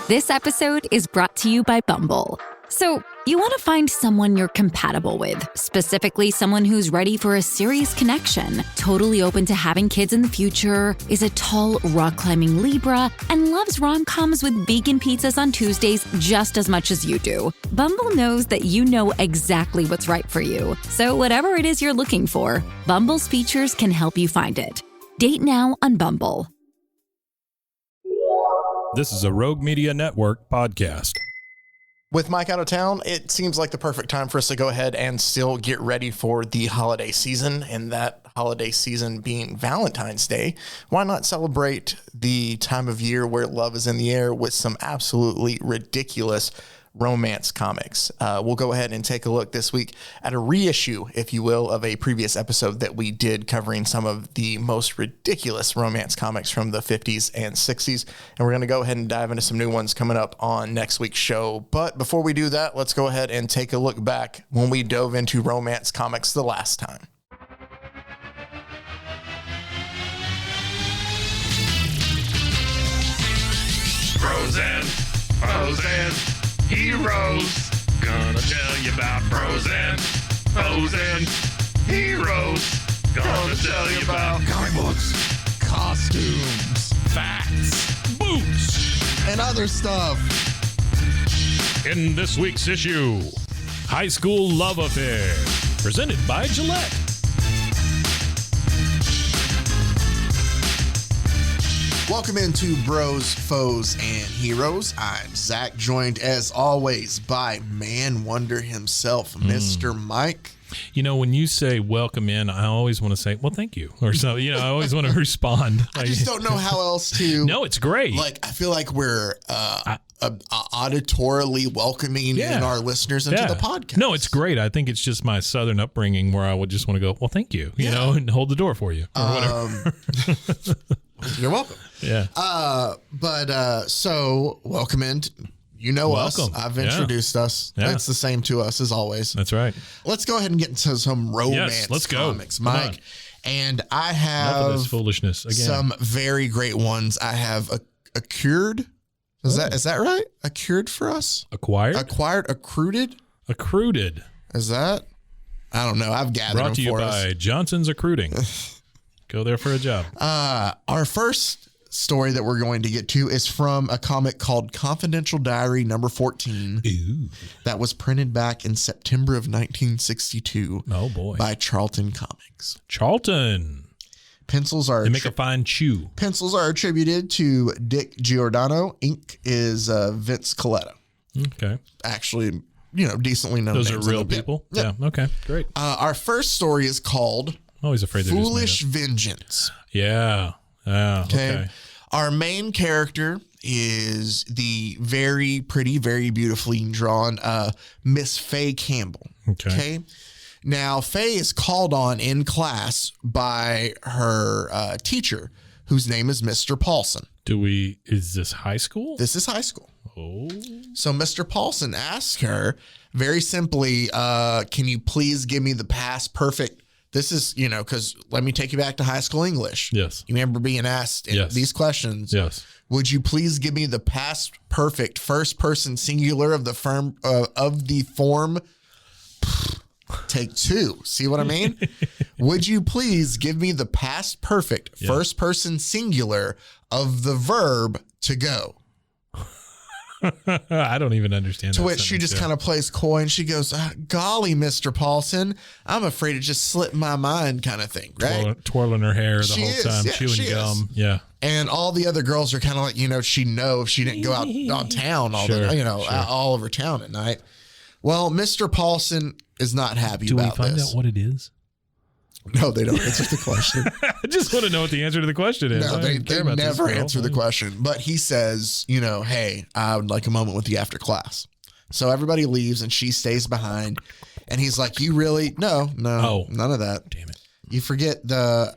This episode is brought to you by Bumble. So, you want to find someone you're compatible with, specifically someone who's ready for a serious connection, totally open to having kids in the future, is a tall, rock-climbing Libra, and loves rom-coms with vegan pizzas on Tuesdays just as much as you do. Bumble knows that you know exactly what's right for you. So whatever it is you're looking for, Bumble's features can help you find it. Date now on Bumble. This is a Rogue Media Network podcast. With Mike out of town, it seems like the perfect time for us to go ahead and still get ready for the holiday season, and that holiday season being Valentine's Day. Why not celebrate the time of year where love is in the air with some absolutely ridiculous romance comics? We'll go ahead and take a look this week at a reissue, if you will, of a previous episode that we did covering some of the most ridiculous romance comics from the 50s and 60s. And we're going to go ahead and dive into some new ones coming up on next week's show. But before we do that, let's go ahead and take a look back when we dove into romance comics the last time. Frozen heroes, gonna tell you about frozen heroes, gonna tell you about comic books, costumes, Facts, boots. and other stuff. In this week's issue, High School Love Affair, presented by Gillette. Welcome into Bros, Foes, and Heroes. I'm Zach, joined as always by Man Wonder himself, Mr. Mike. You know, when you say welcome in, I always want to say, well, thank you. Or so, you know, I always want to respond. I just don't know how else to. No, it's great. Like, I feel like we're auditorily welcoming in our listeners into the podcast. No, it's great. I think it's just my Southern upbringing where I would just want to go, well, thank you, you know, and hold the door for you or whatever. You're welcome. Yeah. So welcome in. You know Welcome. us. I've introduced us. Yeah. It's the same to us as always. That's right. Let's go ahead and get into some romance Let's go. comics, Come on. Mike. And I Enough of this have foolishness again. some very great ones. I have a cured. Is that right? A cured for us? Acquired? Accrued? Accrued. Is that? I don't know. I've gathered Brought them to you for us. by Johnson's Accruiting. Go there for a job. Our first story that we're going to get to is from a comic called Confidential Diary number 14. Ooh. That was printed back in September of 1962. Oh, boy. By Charlton Comics. Charlton. Pencils are They make a fine chew. Pencils are attributed to Dick Giordano. Ink is Vince Coletta. Okay. Actually, decently known. Those are names real in the- people? Yeah. Yeah. Okay. Great. Our first story is called I'm always afraid they're Foolish just made up. Vengeance. Yeah. Yeah. Okay. Our main character is the very pretty, very beautifully drawn Miss Faye Campbell. Okay. Now, Faye is called on in class by her teacher, whose name is Mr. Paulson. Is this high school? This is high school. Oh. So Mr. Paulson asks her very simply, can you please give me the past perfect? This is, because let me take you back to high school English. Yes. You remember being asked these questions. Yes. Would you please give me the past perfect first person singular of the form take two? See what I mean? Would you please give me the past perfect first person singular of the verb to go? I don't even understand. To which she just kind of plays coy and she goes, golly, Mr. Paulson, I'm afraid it just slipped my mind kind of thing, right? twirling her hair the She whole is, time, yeah, chewing she gum. is. Yeah. And all the other girls are kind of like, she knows if she didn't go out on town all over town at night. Well, Mr. Paulson is not happy Do we about find this. out what it is? No, they don't answer the question. I just want to know what the answer to the question is. No, I they don't care about this never girl. answer the question. But he says, hey, I would like a moment with you after class. So everybody leaves and she stays behind. And he's like, you really? No, none of that. Damn it. You forget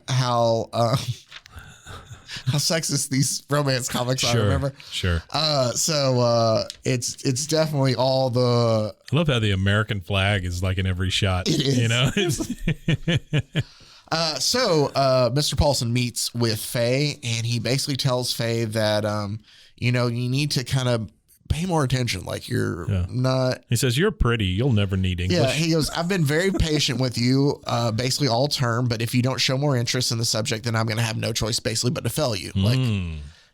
how sexist these romance comics are, remember? Sure. So it's definitely all the... I love how the American flag is like in every shot. It is. So Mr. Paulson meets with Faye, and he basically tells Faye that, you need to kind of pay more attention. Like you're not. He says, you're pretty. You'll never need English. Yeah. He goes, I've been very patient with you basically all term, but if you don't show more interest in the subject, then I'm going to have no choice basically but to fail you. Like,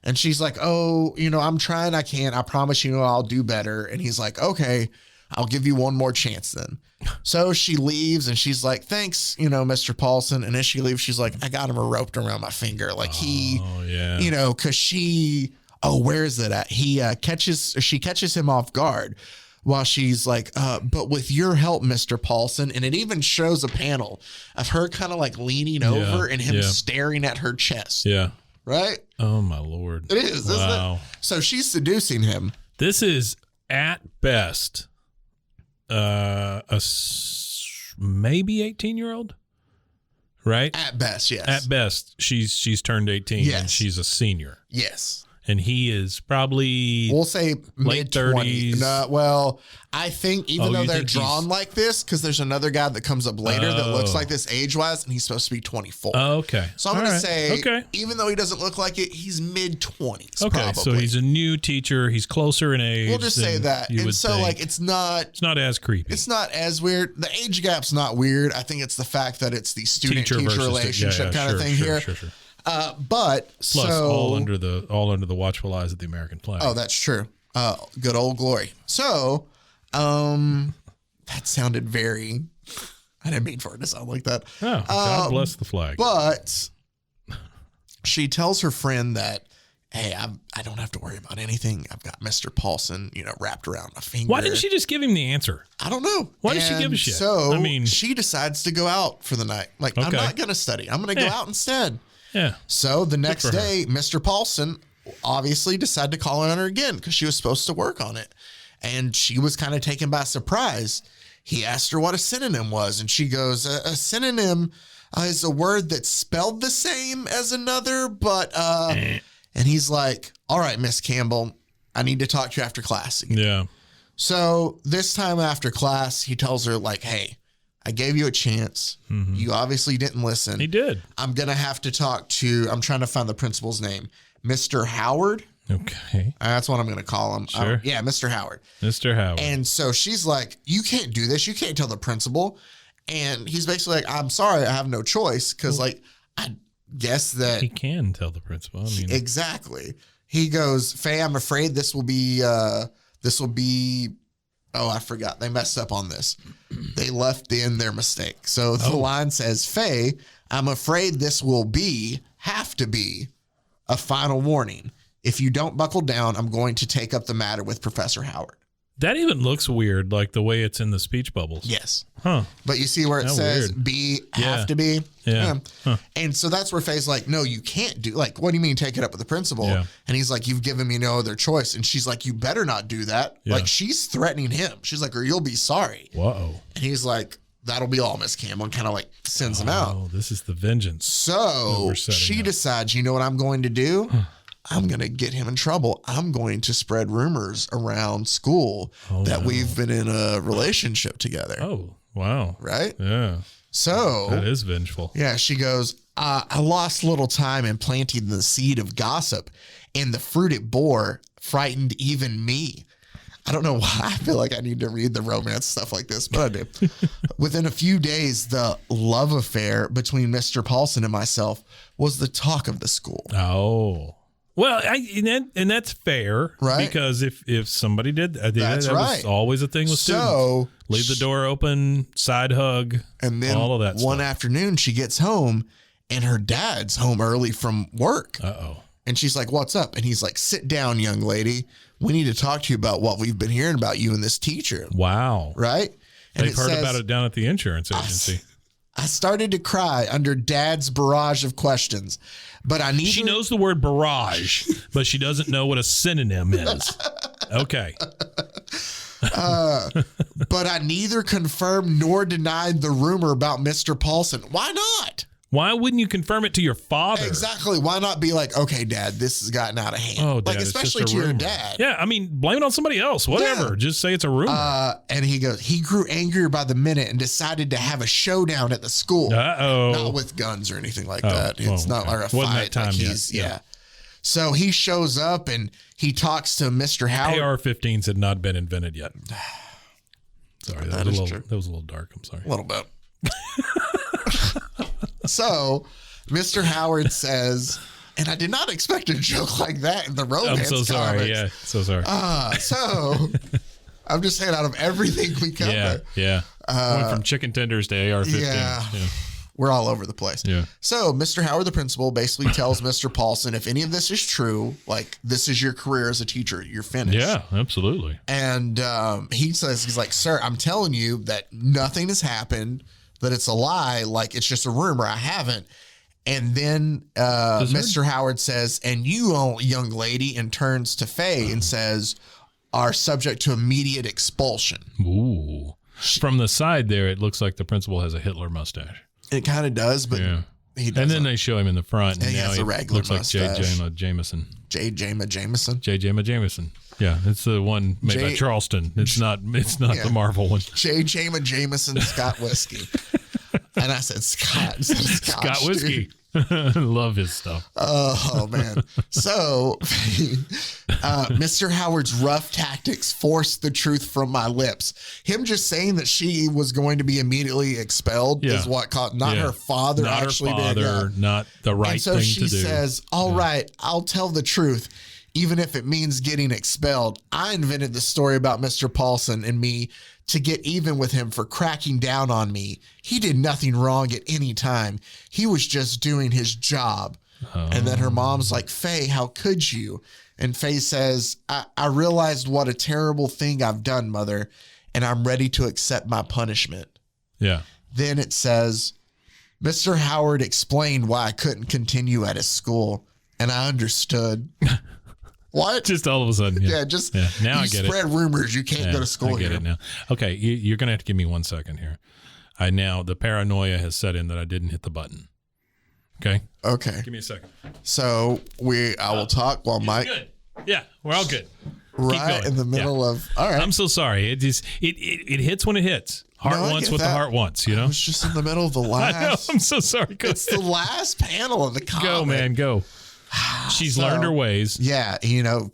and she's like, oh, I'm trying. I can't. I promise I'll do better. And he's like, okay, I'll give you one more chance then. So she leaves and she's like, thanks, Mr. Paulson. And as she leaves, she's like, I got him roped around my finger. Like because where is it at? She catches him off guard while she's like, but with your help, Mr. Paulson. And it even shows a panel of her kind of like leaning over and him staring at her chest. Yeah. Right? Oh, my Lord. It is, isn't it? So she's seducing him. This is at best maybe 18-year-old, right? At best, yes. At best, she's turned 18 and she's a senior. Yes. And he is probably, we'll say late 30s. Well, I think even though they're drawn like this, because there's another guy that comes up later that looks like this age-wise, and he's supposed to be 24. Oh, okay. So I'm going to say, even though he doesn't look like it, he's mid-20s probably. So he's a new teacher. He's closer in age. We'll just say that. And so, like, it's not as creepy. It's not as weird. The age gap's not weird. I think it's the fact that it's the student-teacher relationship kind of thing here. Sure. But plus all under the watchful eyes of the American flag. Oh, that's true. Good old glory. So, that sounded very. I didn't mean for it to sound like that. Oh, God bless the flag. But she tells her friend that, hey, I don't have to worry about anything. I've got Mr. Paulson, wrapped around my finger. Why didn't she just give him the answer? I don't know. Why did she give a shit? So she decides to go out for the night. Like, I'm not going to study. I'm going to go out instead. Yeah. So the next day, Mr. Paulson obviously decided to call on her again because she was supposed to work on it. And she was kind of taken by surprise. He asked her what a synonym was. And she goes, a synonym is a word that's spelled the same as another, but, and he's like, all right, Miss Campbell, I need to talk to you after class again. Yeah. So this time after class, he tells her like, hey, I gave you a chance. Mm-hmm. You obviously didn't listen. He did. I'm going to have to talk to, I'm trying to find the principal's name, Mr. Howard. Okay. That's what I'm going to call him. Sure. Yeah, Mr. Howard. Mr. Howard. And so she's like, you can't do this. You can't tell the principal. And he's basically like, I'm sorry, I have no choice. Because I guess that. He can tell the principal. I mean. Exactly. He goes, Faye, I'm afraid this will be, oh, I forgot. They messed up on this. They left in their mistake. So the line says, Faye, I'm afraid this will have to be a final warning. If you don't buckle down, I'm going to take up the matter with Professor Howard. That even looks weird, like the way it's in the speech bubbles. Yes. Huh. But you see where it says have to be? Yeah. Huh. And so that's where Faye's like, no, you can't do, like, what do you mean take it up with the principal? Yeah. And he's like, you've given me no other choice. And she's like, you better not do that. Yeah. Like, she's threatening him. She's like, or you'll be sorry. Whoa. And he's like, that'll be all, Miss Campbell, and kind of like sends him out. Oh, this is the vengeance. So she decides, you know what I'm going to do? I'm going to get him in trouble. I'm going to spread rumors around school that we've been in a relationship together. Oh, wow. Right? Yeah. So that is vengeful. Yeah. She goes, I lost little time in planting the seed of gossip, and the fruit it bore frightened even me. I don't know why I feel like I need to read the romance stuff like this, but I do. Within a few days, the love affair between Mr. Paulson and myself was the talk of the school. Oh. Well, and that's fair, right? Because if somebody did that, that was always a thing with students. So leave the door open, side hug, and then all of that one stuff. afternoon she gets home, and her dad's home early from work. And she's like, "What's up?" And he's like, "Sit down, young lady. We need to talk to you about what we've been hearing about you and this teacher." Wow. Right? And they've heard about it down at the insurance agency. I started to cry under Dad's barrage of questions, but She knows the word barrage, but she doesn't know what a synonym is. Okay. But I neither confirmed nor denied the rumor about Mr. Paulson. Why not? Why wouldn't you confirm it to your father? Exactly. Why not be like, okay, Dad, this has gotten out of hand. Oh, Dad, like, especially to your dad. Yeah, I mean, blame it on somebody else. Whatever. Yeah. Just say it's a rumor. And he goes, he grew angrier by the minute and decided to have a showdown at the school. Uh-oh. Not with guns or anything like that. It's not like a fight. Wasn't that time like yet. Yeah. So he shows up and he talks to Mr. Howard. AR-15s had not been invented yet. Sorry, that was a little dark. I'm sorry. A little bit. So Mr. Howard says, and I did not expect a joke like that in the romance I'm so sorry. comics. Yeah, so sorry. So I'm just saying, out of everything we cover, Went from chicken tenders to AR-15. yeah. We're all over the place. Yeah. So Mr. Howard, the principal, basically tells Mr. Paulson, if any of this is true, like, this is your career as a teacher. You're finished. Yeah, absolutely. And he says, he's like, sir, I'm telling you that nothing has happened, that it's a lie. Like, it's just a rumor. I haven't. And then Mr. Howard says, and you, young lady, and turns to Faye and says, are subject to immediate expulsion. Ooh. From the side there, it looks like the principal has a Hitler mustache. It kind of does, but he doesn't. And then they show him in the front, and he now has he a regular looks like J. mustache. Jonah Jameson. J. Jama Jameson. J. Jonah Jameson. Yeah, it's the one made by Charleston. It's not the Marvel one. J. Jama Jameson Scott Whiskey. And I said Scott instead of Scotch, Scott Whiskey. Love his stuff. Oh, man. So Mr. Howard's rough tactics forced the truth from my lips. Him just saying that she was going to be immediately expelled is what caught, not her father not actually her father, being. not the right and so thing she to do. says, all right, I'll tell the truth, even if it means getting expelled. I invented the story about Mr. Paulson and me to get even with him for cracking down on me. He did nothing wrong at any time. He was just doing his job. And then her mom's like, Faye, how could you? And Faye says, I realized what a terrible thing I've done, Mother, and I'm ready to accept my punishment. Yeah. Then it says, Mr. Howard explained why I couldn't continue at his school, and I understood. What? Just all of a sudden. Yeah. Now I get it. Spread rumors. You can't go to school I get here. it now. Okay. You're going to have to give me 1 second here. The paranoia has set in that I didn't hit the button. Okay. Okay. Give me a second. So I will talk while Mike. Good. Yeah. We're all good. Right in the middle of. All right. I'm so sorry. It hits when it hits. Heart wants what the heart wants, you know? I was just in the middle of the last. I know. I'm so sorry. Go It's the last panel of the comic. Go, man. Go. She's learned her ways. Yeah,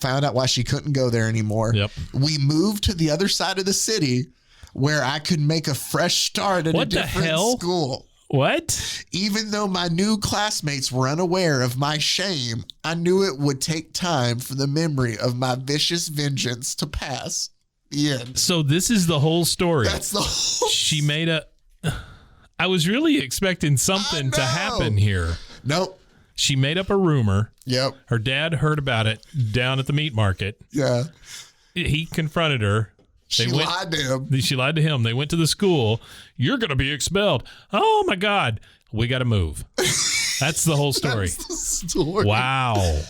found out why she couldn't go there anymore. Yep. We moved to the other side of the city where I could make a fresh start at a different school. What? Even though my new classmates were unaware of my shame, I knew it would take time for the memory of my vicious vengeance to pass. The end. So this is the whole story. That's the whole. She made I was really expecting something to happen here. Nope. She made up a rumor. Yep. Her dad heard about it down at the meat market. Yeah. He confronted her. She lied to him. She lied to him. They went to the school. You're going to be expelled. Oh, my God. We got to move. That's the whole story. That's the story. Wow.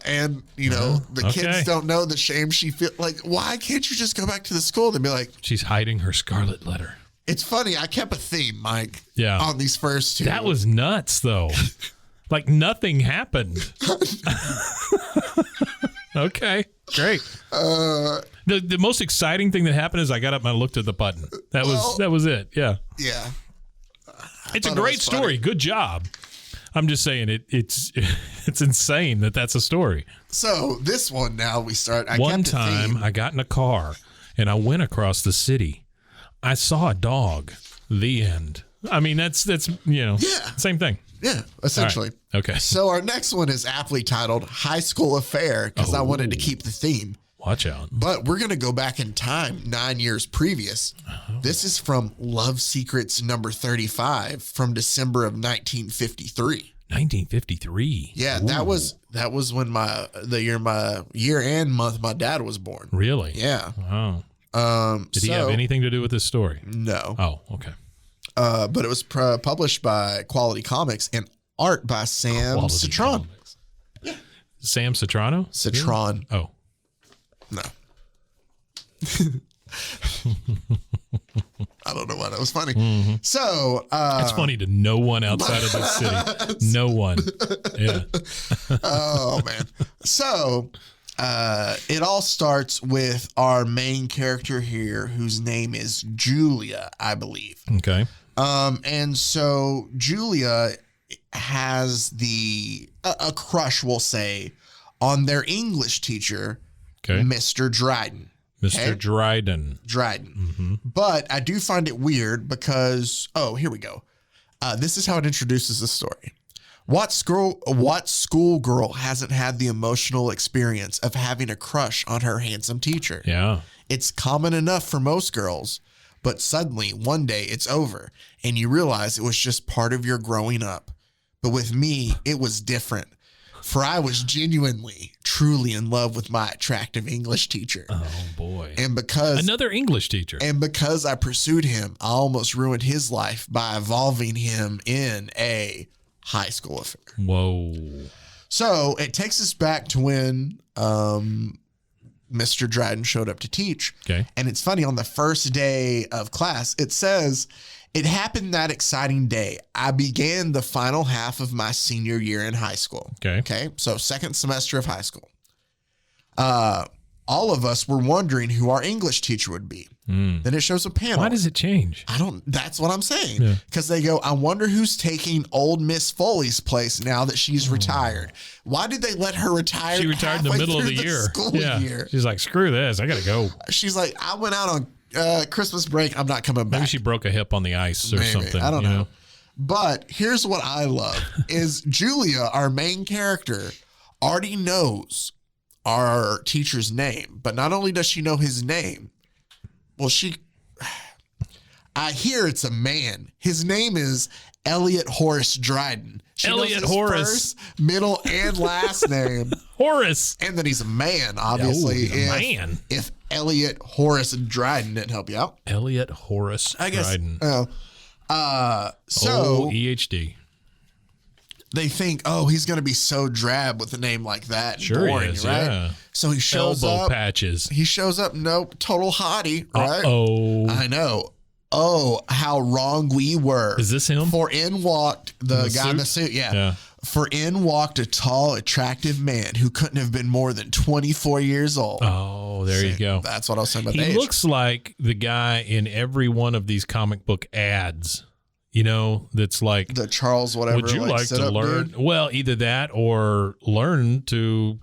And, the kids don't know the shame she feels. Like, why can't you just go back to the school? They'd be like, she's hiding her scarlet letter. It's funny. I kept a theme, Mike, Yeah. on these first two. That was nuts, though. Like nothing happened. Okay, great. The most exciting thing that happened is I got up and I looked at the button. That was it. Yeah. Yeah. It's a great story. Good job. I'm just saying it's insane that's a story. So this one now we start. One time I got in a car and I went across the city. I saw a dog. The end. I mean, that's same thing. Yeah, essentially. Right. Okay. So our next one is aptly titled High School Affair because I wanted to keep the theme. Watch out. But we're going to go back in time 9 years previous. This is from Love Secrets number 35 from December of 1953. 1953. Yeah, Ooh. that was when my year and month my dad was born. Really? Yeah. Wow. Did he have anything to do with this story? No. Oh, okay. But it was published by Quality Comics and art by Sam Citron. Yeah. Sam Citrano? Citron. Yeah. Oh. No. I don't know why that was funny. Mm-hmm. So it's funny to no one outside of this city. No one. Yeah. Oh man. So it all starts with our main character here, whose name is Julia, I believe. Okay. And so Julia has a crush, we'll say, on their English teacher, Mr. Dryden. Mr. Dryden. Dryden. But I do find it weird because, here we go. This is how it introduces the story. What schoolgirl hasn't had the emotional experience of having a crush on her handsome teacher? Yeah. It's common enough for most girls, but suddenly one day it's over and you realize it was just part of your growing up. But with me, it was different. For I was genuinely, truly in love with my attractive English teacher. Oh, boy. And because another English teacher. And because I pursued him, I almost ruined his life by involving him in a high school affair. Whoa. So it takes us back to when Mr. Dryden showed up to teach. Okay. And it's funny, on the first day of class, it says, it happened that exciting day. I began the final half of my senior year in high school. Okay. So second semester of high school. All of us were wondering who our English teacher would be. Then it shows a panel. Why does it change? That's what I'm saying. Because they go, I wonder who's taking old Miss Foley's place now that she's retired. Why did they let her retire? She retired in the middle of the year. She's like, screw this. I got to go. She's like, I went out on Christmas break. I'm not coming back. Maybe she broke a hip on the ice or something. I don't know. But here's what I love is Julia, our main character, already knows our teacher's name. But not only does she know his name, I hear it's a man. His name is Elliot Horace Dryden. She Elliot knows his Horace. First, middle, and last name. Horace. And then he's a man, obviously. Man. If Elliot Horace Dryden didn't help you out. Elliot Horace Dryden. So EHD. They think, he's going to be so drab with a name like that. Sure boring, he is, right? yeah. So he shows Elbow up. patches. He shows up, nope, total hottie, right? Uh-oh. I know. Oh, how wrong we were. Is this him? For in walked the guy in the suit. Yeah. For in walked a tall, attractive man who couldn't have been more than 24 years old. Oh, there you go. That's what I was saying about He the age. looks like the guy in every one of these comic book ads. That's like the Charles whatever. Would you like to learn? Dude? Well, either that or learn to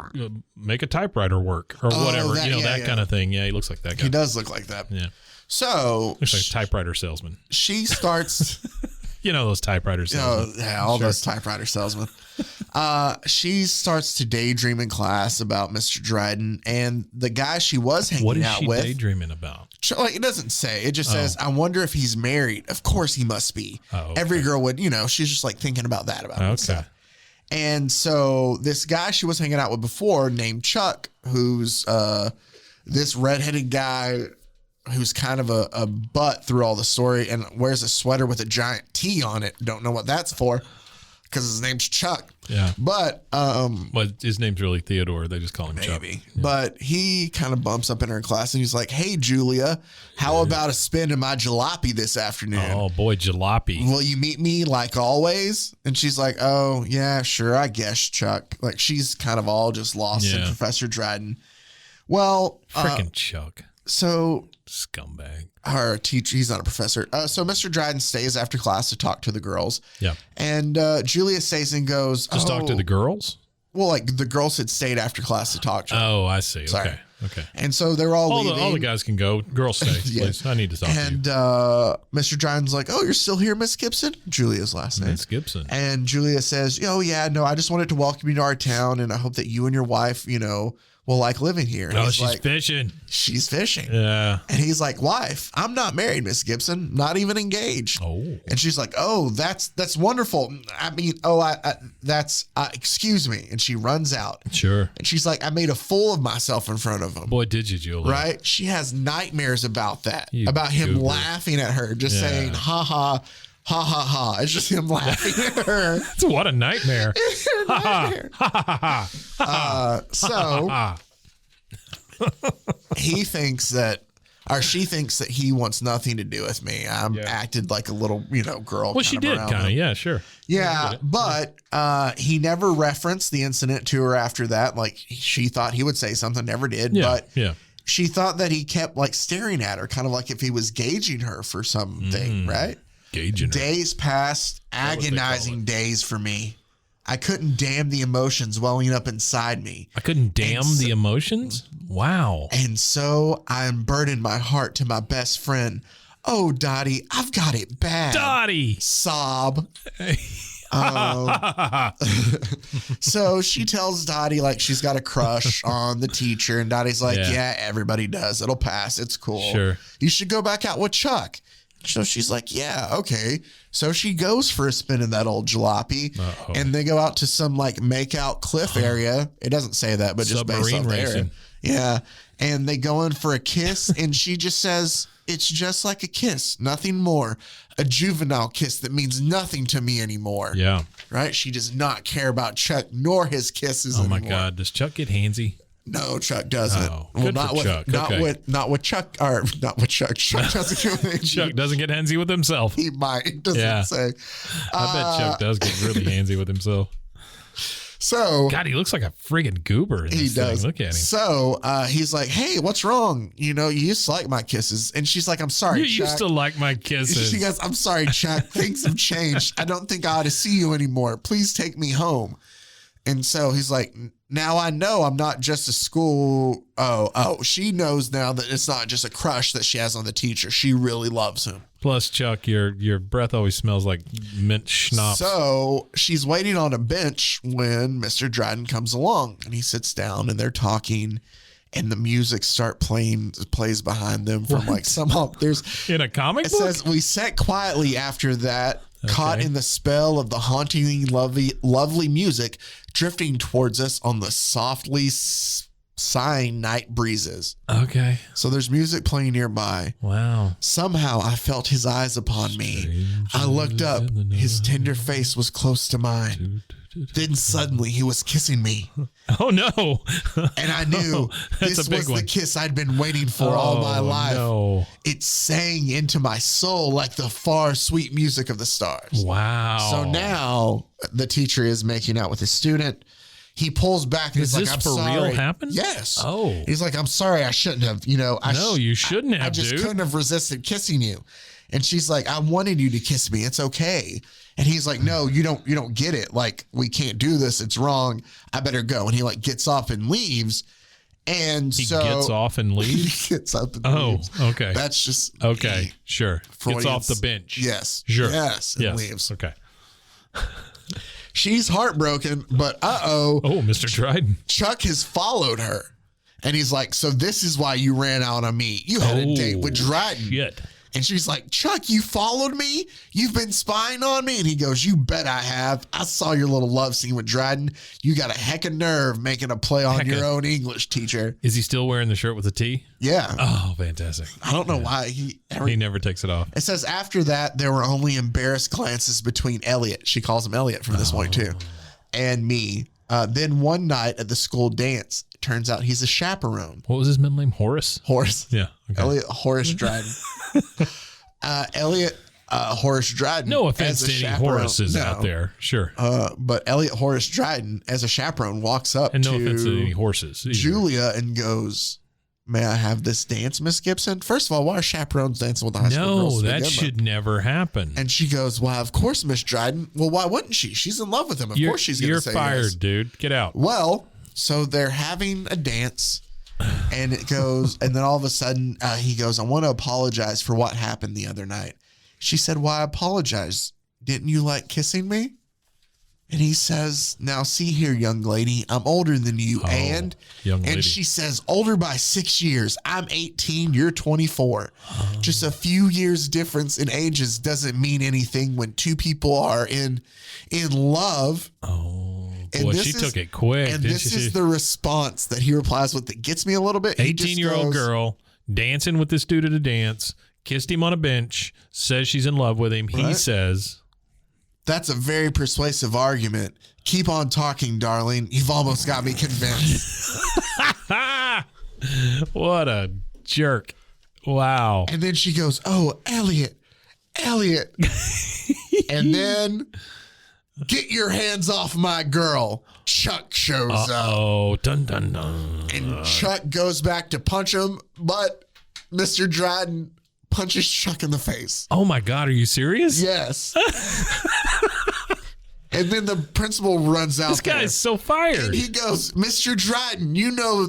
make a typewriter work or whatever. That kind of thing. Yeah, he looks like that guy. He does look like that. Yeah. So looks like a typewriter salesman. She starts. Those typewriter salesmen. Those typewriter salesmen. She starts to daydream in class about Mr. Dryden and the guy she was hanging out with. What is she daydreaming about? It doesn't say. It just says, I wonder if he's married. Of course he must be. Oh, okay. Every girl would, she's just like thinking about that about him. Okay. And so this guy she was hanging out with before named Chuck, who's this redheaded guy who's kind of a butt through all the story and wears a sweater with a giant T on it. Don't know what that's for because his name's Chuck. Yeah. But his name's really Theodore. They just call him Chuck. Yeah. But he kind of bumps up in her class and he's like, hey, Julia, how about a spin in my jalopy this afternoon? Oh, boy, jalopy. Will you meet me like always? And she's like, oh, yeah, sure, I guess, Chuck. Like, she's kind of all just lost in Professor Dryden. Well. Frickin' Chuck. So. Scumbag. Our teacher, he's not a professor. So Mr. Dryden stays after class to talk to the girls. Yeah. And Julia stays and goes, Just talk to the girls? Well, like the girls had stayed after class to talk to them. Oh, I see. Sorry. Okay. And so they're all leaving. All the guys can go. Girls stay, please. I need to talk to you. And Mr. Dryden's like, oh, you're still here, Miss Gibson? Julia's last name. Miss Gibson. And Julia says, oh, yeah, no, I just wanted to welcome you to our town, and I hope that you and your wife, will like living here. And she's fishing. She's fishing. Yeah. And he's like, wife, I'm not married, Miss Gibson, not even engaged. Oh. And she's like, oh, that's wonderful. I mean, excuse me. And she runs out. Sure. And she's like, I made a fool of myself in front of him. Boy, did you, Julia. Right? She has nightmares about that, You about him goober. laughing at her, just saying, ha ha. Ha ha ha. It's just him laughing at her. What a nightmare. So he thinks that, or she thinks that he wants nothing to do with me. I'm acted like a little, girl. Well, she did kind of. Yeah, sure. Yeah, but he never referenced the incident to her after that. Like she thought he would say something, never did. Yeah, but she thought that he kept like staring at her, kind of like if he was gauging her for something, right? Gauging her. Days passed, agonizing days for me. I couldn't damn the emotions welling up inside me. I couldn't damn the emotions? Wow. And so I unburdened my heart to my best friend. Oh, Dottie, I've got it bad. Dottie. Sob. So she tells Dottie like she's got a crush on the teacher, and Dottie's like, yeah, everybody does. It'll pass. It's cool. Sure. You should go back out with Chuck. So she's like, yeah, okay. So she goes for a spin in that old jalopy, and they go out to some like make out cliff area. It doesn't say that, but just based Submarine on the area. racing. Yeah. And they go in for a kiss, and she just says, it's just like a kiss, nothing more. A juvenile kiss that means nothing to me anymore. Yeah. Right? She does not care about Chuck nor his kisses Oh anymore. my God. Does Chuck get handsy? No, Chuck doesn't. Oh, well, good not for with Chuck. not Okay. with not with Chuck or not with Chuck. Chuck doesn't get with Chuck doesn't get handsy with himself. He might. It doesn't say. I bet Chuck does get really handsy with himself. So God, he looks like a friggin' goober in he this does. thing. Look at him. So he's like, hey, what's wrong? You know, you used to like my kisses. And she's like, I'm sorry, You Chuck. used to like my kisses. She goes, I'm sorry, Chuck. Things have changed. I don't think I ought to see you anymore. Please take me home. And so he's like, now I know I'm not just a school. Oh, she knows now that it's not just a crush that she has on the teacher. She really loves him. Plus, Chuck, your breath always smells like mint schnapps. So she's waiting on a bench when Mr. Dryden comes along, and he sits down and they're talking, and the music plays behind them from like somehow there's in a comic it book? says we sat quietly after that, caught in the spell of the hauntingly lovely music drifting towards us on the softly sighing night breezes. Okay. So there's music playing nearby. Wow. Somehow I felt his eyes upon me. I looked up. His tender face was close to mine. Then suddenly he was kissing me. Oh, no. And I knew That's this a big was one. the kiss I'd been waiting for all my life. No. It sang into my soul like the far sweet music of the stars. Wow. So now the teacher is making out with his student. He pulls back and Is he's like, this I'm for sorry. real happen? Yes. Oh. He's like, I'm sorry. I shouldn't have, No, you shouldn't have, I just dude. couldn't have resisted kissing you. And she's like, I wanted you to kiss me. It's okay. And he's like, no, you don't get it. Like, we can't do this. It's wrong. I better go. And he like gets up and leaves. And He so gets off and leaves? he gets up and Oh, leaves. okay. That's just Okay, sure. Gets Freudian- off the bench. Yes. Sure. Yes. And leaves. Okay. She's heartbroken, but Oh, Mr. Dryden. Chuck has followed her. And he's like, so this is why you ran out on me. You had a date with Dryden. Shit. And she's like, Chuck, you followed me? You've been spying on me? And he goes, you bet I have. I saw your little love scene with Dryden. You got a heck of nerve making a play on your own English teacher. Is he still wearing the shirt with the T? Yeah. Oh, fantastic. I don't know why he never takes it off. It says after that, there were only embarrassed glances between Elliot. She calls him Elliot from this point too. And me. Then one night at the school dance, it turns out he's a chaperone. What was his middle name? Horace? Horace. Yeah. Okay. Elliot Horace Dryden. Elliot Horace Dryden. No offense as a to any chaperone. Horaces No. out there. Sure. But Elliot Horace Dryden, as a chaperone, walks up And no to offense to any horses. either. Julia and goes, may I have this dance, Miss Gibson? First of all, why are chaperones dancing with the high school girls? No, to that begin with? should never happen. And she goes, why, of course, Miss Dryden. Well, why wouldn't she? She's in love with him. Of course she's going to say You're fired, yes. dude. Get out. Well, so they're having a dance, and it goes, and then all of a sudden he goes, I want to apologize for what happened the other night. She said, why apologize? Didn't you like kissing me? And he says, now see here, young lady, I'm older than you. And young lady. she says, older by 6 years. I'm 18, you're 24. Just a few years difference in ages doesn't mean anything when two people are in love. Oh, And boy, this she is- took it quick. And didn't this she? is the response that he replies with that gets me a little bit. He just 18-year-old goes, girl dancing with this dude at a dance, kissed him on a bench, says she's in love with him. He Right. says, that's a very persuasive argument. Keep on talking, darling. You've almost got me convinced. what a jerk. Wow. And then she goes, oh, Elliot. And then, get your hands off my girl. Chuck shows up. Oh, dun dun dun. And Chuck goes back to punch him, but Mr. Dryden punches Chuck in the face. Oh my God, are you serious? Yes. And then the principal runs out. This guy is so fired. And he goes, Mr. Dryden, you know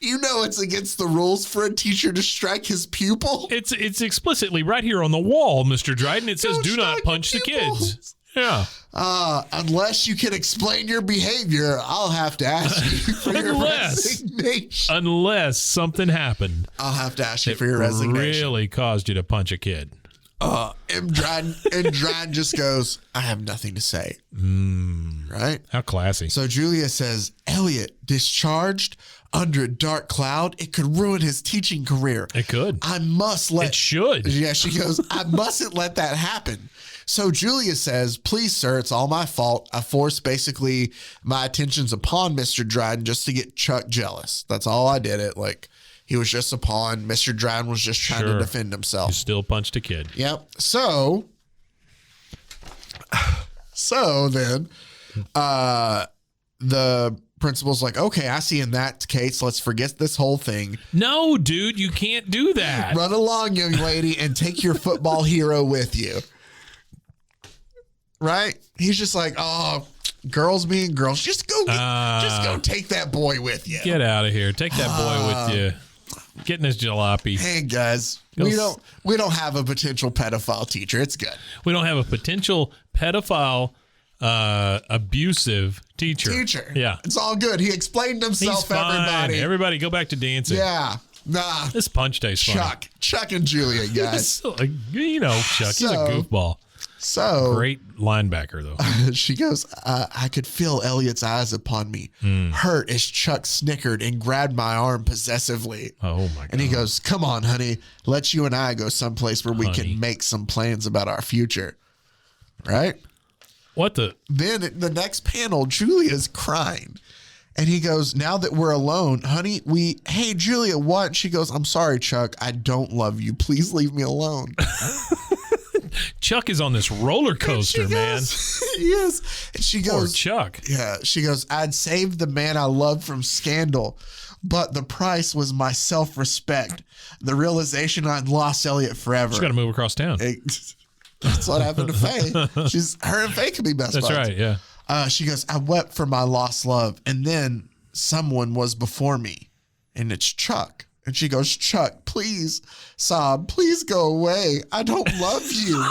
it's against the rules for a teacher to strike his pupil. It's explicitly right here on the wall, Mr. Dryden. It says, "Do not punch the kids." Yeah. Unless you can explain your behavior, I'll have to ask you for your resignation. Unless something happened. I'll have to ask you for your resignation. Really caused you to punch a kid. And Dryden just goes, I have nothing to say. Right? How classy. So Julia says, Elliot, discharged under a dark cloud, it could ruin his teaching career. It could. It should. Yeah, she goes, I mustn't let that happen. So Julia says, please, sir, it's all my fault. I forced basically my attentions upon Mr. Dryden just to get Chuck jealous. That's all I did it. Like, he was just a pawn. Mr. Dryden was just trying to defend himself. You still punched a kid. Yep. So then the principal's like, okay, I see in that case, let's forget this whole thing. No, dude, you can't do that. Run along, young lady, and take your football hero with you. Right? He's just like, oh, girls being girls. Just go take that boy with you. Get out of here. Take that boy with you. Get in his jalopy. Hey guys, we don't have a potential pedophile teacher. It's good. We don't have a potential pedophile abusive teacher. Yeah. It's all good. He explained himself, He's fine. everybody. Everybody go back to dancing. Yeah. Nah. This punch day's fun. Chuck and Julia, guys. Chuck, he's a goofball. So great linebacker, though. She goes, I could feel Elliot's eyes upon me. Hurt as Chuck snickered and grabbed my arm possessively. Oh, my God. And he goes, come on, honey. Let's you and I go someplace where we can make some plans about our future. Right? What the? Then the next panel, Julia's crying. And he goes, now that we're alone, honey, hey, Julia, what? She goes, I'm sorry, Chuck. I don't love you. Please leave me alone. Chuck is on this roller coaster, man. Yes. And she goes, poor Chuck. Yeah. She goes, I'd saved the man I loved from scandal, but the price was my self-respect. The realization I'd lost Elliot forever. She's got to move across town. That's what happened to Faye. Her and Faye could be best That's buds. right, yeah. She goes, I wept for my lost love, and then someone was before me, and it's Chuck. And she goes, Chuck, please, sob, please go away. I don't love you.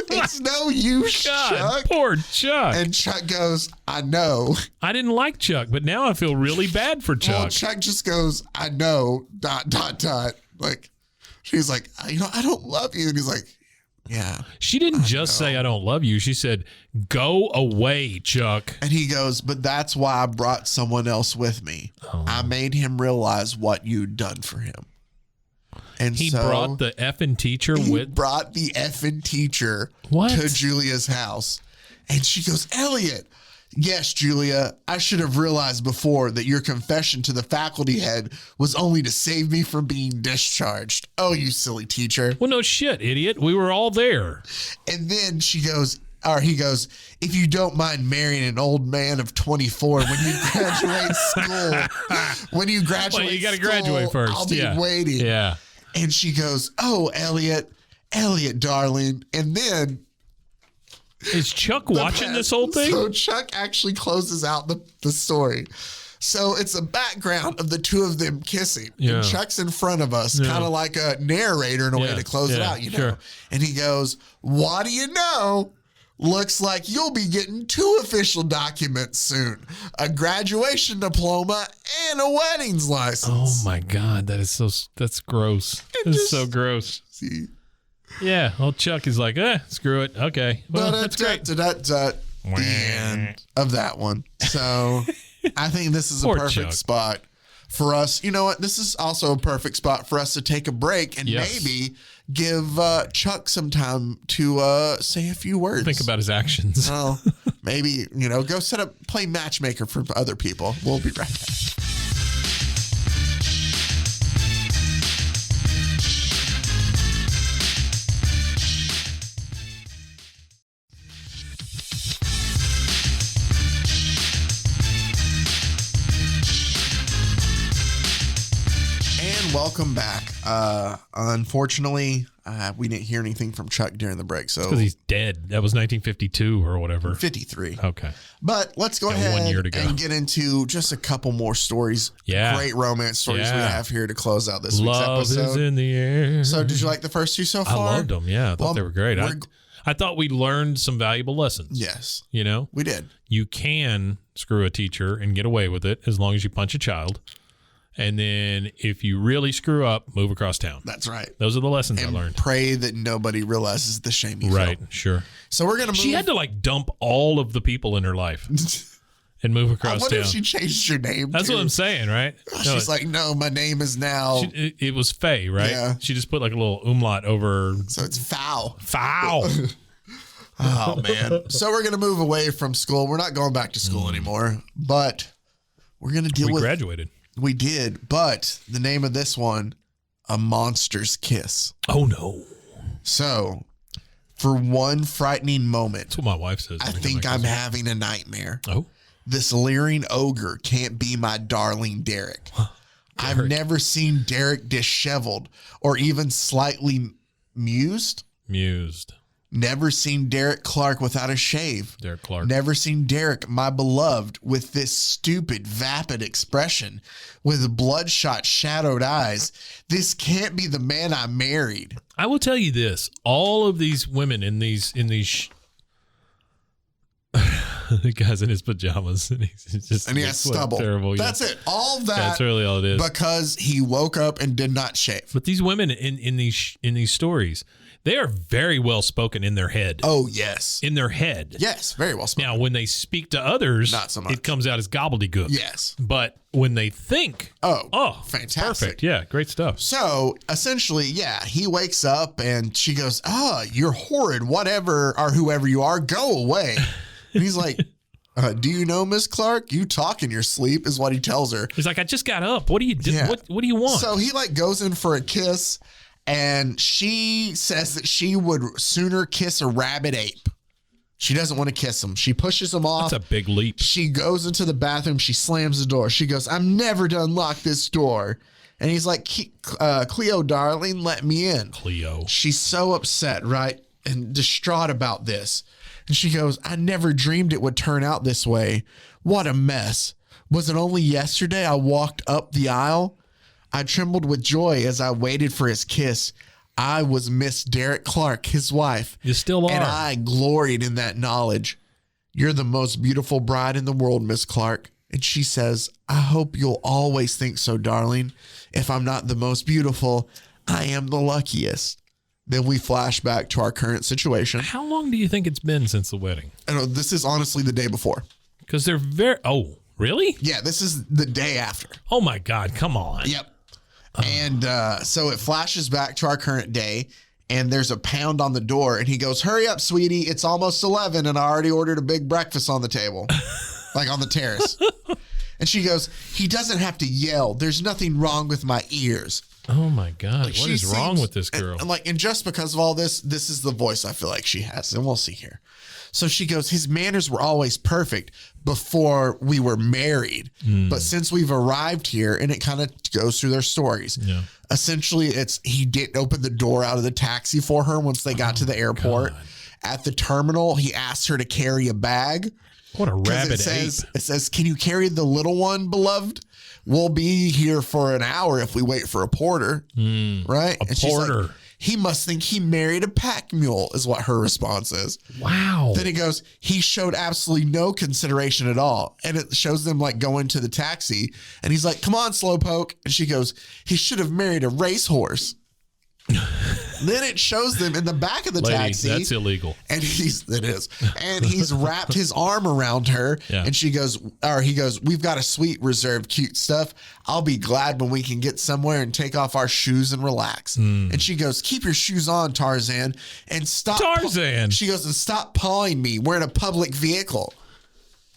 It's no use, God, Chuck. poor Chuck. And Chuck goes, I know. I didn't like Chuck, but now I feel really bad for Chuck. Well, Chuck just goes, I know, ... Like, she's like, I don't love you. And he's like, yeah. She didn't just say, I don't love you. She said, go away, Chuck. And he goes, but that's why I brought someone else with me. Oh. I made him realize what you'd done for him. And he brought the effing teacher brought the effing teacher what? To Julia's house. And she goes, Elliot, yes, Julia, I should have realized before that your confession to the faculty head was only to save me from being discharged. Oh, you silly teacher. Well, no shit, idiot. We were all there. And then he goes, if you don't mind marrying an old man of 24 when you graduate school, well, you got to graduate first. I'll be waiting. Yeah. And she goes, oh, Elliot, darling. And then is Chuck watching this whole thing? So Chuck actually closes out the story. So it's a background of the two of them kissing. Yeah. And Chuck's in front of us, kind of like a narrator in a way to close it out, you know. Sure. And he goes, what do you know? Looks like you'll be getting 2 official documents soon. A graduation diploma and a weddings license. Oh my God, that's gross. That's so gross. See. Yeah, well, Chuck is like, screw it. Okay, well, that's great. The end of that one. So I think this is a perfect spot for us. You know what? This is also a perfect spot for us to take a break and maybe give Chuck some time to say a few words. Think about his actions. Well, maybe, go play matchmaker for other people. We'll be right back. welcome back. Unfortunately, we didn't hear anything from Chuck during the break. So because he's dead. That was 1952 or whatever. 53. Okay. But let's go ahead 1 year to go. and get into just a couple more stories. Yeah. Great romance stories we have here to close out this week's Love episode. is in the air. So did you like the first two so far? I loved them. Yeah, I thought they were great. I thought we learned some valuable lessons. Yes. You know? We did. You can screw a teacher and get away with it as long as you punch a child. And then if you really screw up, move across town. That's right. Those are the lessons And I learned. pray that nobody realizes the shame you Right, felt. sure. So we're going to move. She had to like dump all of the people in her life and move I across wonder town. if she changed her name. That's too. what I'm saying, right? She's like, no, my name is now. it was Faye, right? Yeah. She just put like a little umlaut over So it's foul. foul. Oh, man. So we're going to move away from school. We're not going back to school anymore, but we're going to deal We with. graduated. We did, but the name of this one, A Monster's Kiss. Oh, no. So for one frightening moment, That's what my wife says. I every think time I'm I having a nightmare. Oh, This leering ogre can't be my darling Derek. I've never seen Derek disheveled or even slightly mused. mused. Never seen Derek Clark without a shave. Derek Clark. Never seen Derek, my beloved, with this stupid, vapid expression, with bloodshot, shadowed eyes. This can't be the man I married. I will tell you this: all of these women in these, the guy's in his pajamas and he's just And he has looks stubble. terrible. Yeah. That's it. All of that. That's really all it is. Because he woke up and did not shave. But these women in these stories, they are very well spoken in their head. Oh, yes. In their head. Yes, very well spoken. Now, when they speak to others, Not so much. it comes out as gobbledygook. Yes. But when they think, fantastic. Perfect. Yeah, great stuff. So essentially, yeah, he wakes up and she goes, you're horrid, whatever, or whoever you are, go away. And he's like, do you know, Miss Clark? You talk in your sleep is what he tells her. He's like, I just got up. What do you do? Yeah. What do you want? So he like goes in for a kiss and she says that she would sooner kiss a rabbit ape. She doesn't want to kiss him. She pushes him off. That's a big leap. She goes into the bathroom. She slams the door. She goes, I'm never to unlock this door. And he's like, Cleo, darling, let me in. Cleo. She's so upset, right? And distraught about this. And she goes, I never dreamed it would turn out this way. What a mess. Was it only yesterday I walked up the aisle? I trembled with joy as I waited for his kiss. I was Miss Derek Clark, his wife. You still are. And I gloried in that knowledge. You're the most beautiful bride in the world, Miss Clark. And she says, I hope you'll always think so, darling. If I'm not the most beautiful, I am the luckiest. Then we flash back to our current situation. How long do you think it's been since the wedding? And this is honestly the day before. Because they're very... Oh, really? Yeah, this is the day after. Oh, my God. Come on. Yep. And so it flashes back to our current day, and there's a pound on the door, and he goes, hurry up, sweetie. It's almost 11, and I already ordered a big breakfast on the table, like on the terrace. And she goes, he doesn't have to yell. There's nothing wrong with my ears. Oh, my God. Like, What she is wrong seems- with this girl? And just because of all this, this is the voice I feel like she has. And we'll see here. So she goes, his manners were always perfect before we were married. But since we've arrived here, and it kind of goes through their stories. Yeah. Essentially, it's he didn't open the door out of the taxi for her once they got to the airport. God. At the terminal, he asked her to carry a bag. What a 'Cause rabbit it says, can you carry the little one, beloved? We'll be here for an hour if we wait for a porter. Right? A And she's like, porter. he must think he married a pack mule, is what her response is. ape. Wow. Then he goes, he showed absolutely no consideration at all. And it shows them like going to the taxi. And he's like, come on, slowpoke. And she goes, he should have married a racehorse. Then it shows them in the back of the Lady, taxi. that's illegal. And he's wrapped his arm around her. Yeah. And he goes, we've got a suite reserved, cute stuff. I'll be glad when we can get somewhere and take off our shoes and relax. And she goes, keep your shoes on, Tarzan, and stop. Tarzan. She goes, and stop pawing me. We're in a public vehicle.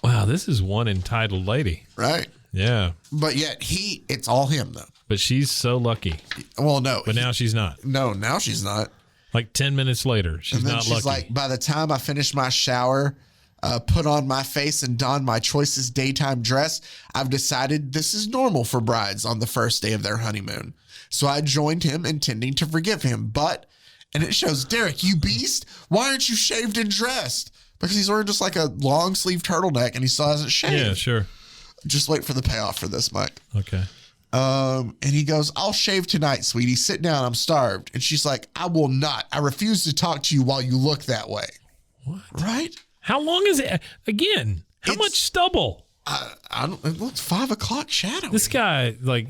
Wow, this is one entitled lady. Right. Yeah. But yet it's all him though. But she's so lucky. Well, no. But now she's not. No, now she's not. Like 10 minutes later, she's And then not she's lucky. like, by the time I finish my shower, put on my face and don my choicest daytime dress. I've decided this is normal for brides on the first day of their honeymoon. So I joined him, intending to forgive him. But, and it shows, Derek, you beast, why aren't you shaved and dressed? Because he's wearing just like a long sleeve turtleneck and he still hasn't shaved. Yeah, sure. Just wait for the payoff for this, Mike. Okay. And he goes, I'll shave tonight, sweetie. Sit down. I'm starved. And she's like, I will not. I refuse to talk to you while you look that way. What? Right? How long is it? Again, how much stubble? I don't. It's 5 o'clock shadow. This guy, like.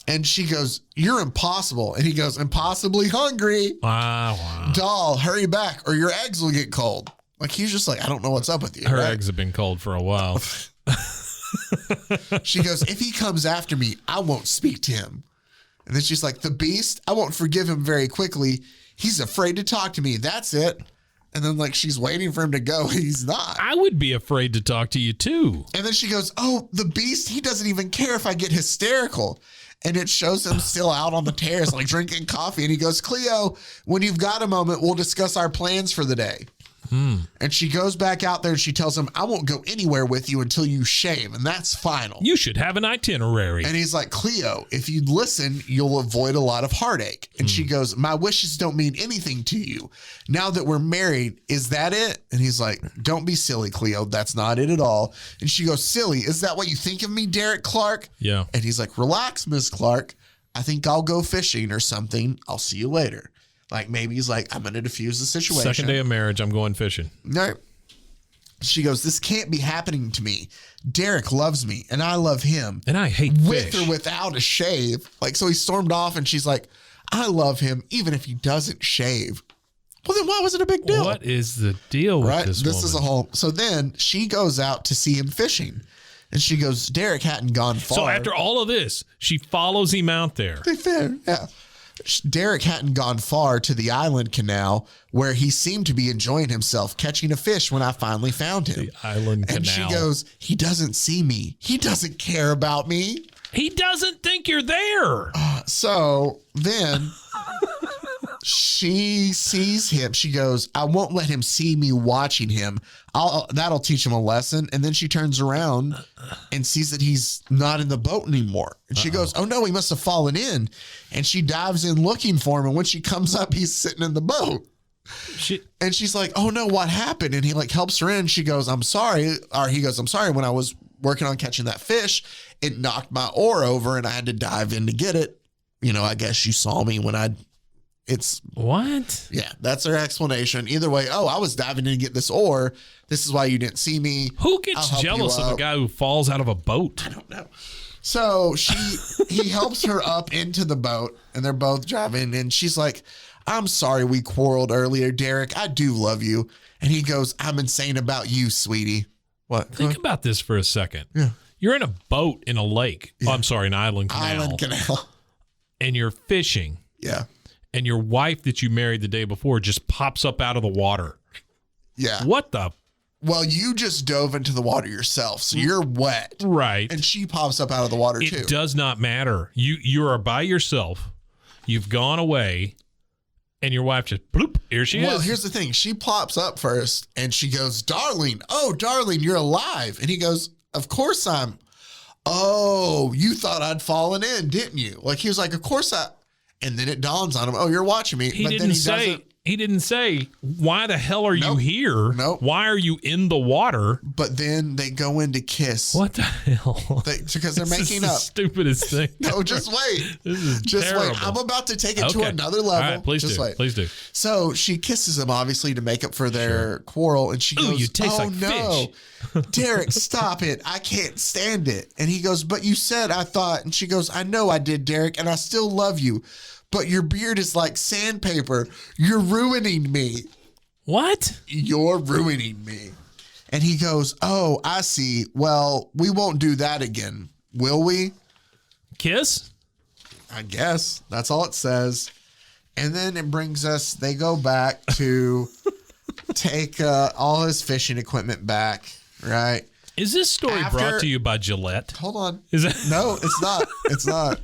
And she goes, you're impossible. And he goes, impossibly hungry. Wow. Doll, hurry back or your eggs will get cold. Like, he's just like, I don't know what's up with you. Her right? eggs have been cold for a while. She goes, if he comes after me, I won't speak to him. And then she's like, the beast, I won't forgive him very quickly. He's afraid to talk to me. That's it. And then, like, she's waiting for him to go. He's not. I would be afraid to talk to you, too. And then she goes, oh, the beast, he doesn't even care if I get hysterical. And it shows him still out on the terrace, like drinking coffee. And he goes, Cleo, when you've got a moment, we'll discuss our plans for the day. And she goes back out there and she tells him, I won't go anywhere with you until you shave. And that's final. You should have an itinerary. And he's like, Cleo, if you listen, you'll avoid a lot of heartache. And she goes, my wishes don't mean anything to you. Now that we're married, is that it? And he's like, don't be silly, Cleo. That's not it at all. And she goes, silly, is that what you think of me, Derek Clark? Yeah. And he's like, relax, Miss Clark. I think I'll go fishing or something. I'll see you later. Like, maybe he's like, I'm going to diffuse the situation. Second day of marriage, I'm going fishing. No. She goes, this can't be happening to me. Derek loves me and I love him. And I hate with fish. or without a shave. Like, so he stormed off and she's like, I love him even if he doesn't shave. Well, then why was it a big deal? What is the deal with this woman? Is a whole. So then she goes out to see him fishing. And she goes, Derek hadn't gone far. So after all of this, she follows him out there. Fair, yeah. Derek hadn't gone far to the island canal where he seemed to be enjoying himself catching a fish when I finally found him. The island and canal. she goes, he doesn't see me. He doesn't care about me. He doesn't think you're there. So then she sees him. She goes, I won't let him see me watching him. That'll teach him a lesson. And then she turns around and sees that he's not in the boat anymore. And she goes, oh no, he must have fallen in. And she dives in looking for him. And when she comes up, he's sitting in the boat. And she's like, oh no, what happened? And he like helps her in. She goes, I'm sorry. Or he goes, I'm sorry. When I was working on catching that fish, it knocked my oar over and I had to dive in to get it. You know, I guess you saw me when it's what? Yeah, that's her explanation. Either way, oh, I was diving in to get this oar. This is why you didn't see me. Who gets jealous of a guy who falls out of a boat? I don't know. So he helps her up into the boat and they're both driving. And she's like, I'm sorry we quarreled earlier, Derek. I do love you. And he goes, I'm insane about you, sweetie. What? Think about this for a second. Yeah. You're in a boat in a lake. Yeah. Oh, I'm sorry, an island canal. Island canal. And you're fishing. Yeah. And your wife that you married the day before just pops up out of the water. Yeah. What the? Well, you just dove into the water yourself, so you're wet. Right. And she pops up out of the water too. It does not matter. You are by yourself. You've gone away. And your wife just, bloop, here she is. Well, here's the thing. She pops up first and she goes, darling, oh, darling, you're alive. And he goes, of course I'm. Oh, you thought I'd fallen in, didn't you? Like, he was like, of course I. And then it dawns on him, oh, you're watching me. He didn't say, why the hell are you here? Nope. Why are you in the water? But then they go in to kiss. What the hell? Because they're making up. The stupidest thing. No, just wait. This is just terrible. wait. I'm about to take it to another level. All right, please just do. Wait. Please do. So she kisses him, obviously, to make up for their quarrel. And she goes, you taste like no. Derek, stop it. I can't stand it. And he goes, but you said I thought. And she goes, I know I did, Derek, and I still love you. But your beard is like sandpaper. You're ruining me. What? You're ruining me. And he goes, oh, I see. Well, we won't do that again. Will we? Kiss? I guess. That's all it says. And then it brings us, they go back to take all his fishing equipment back, right? Is this story brought to you by Gillette? Hold on. Is it? No, it's not. It's not.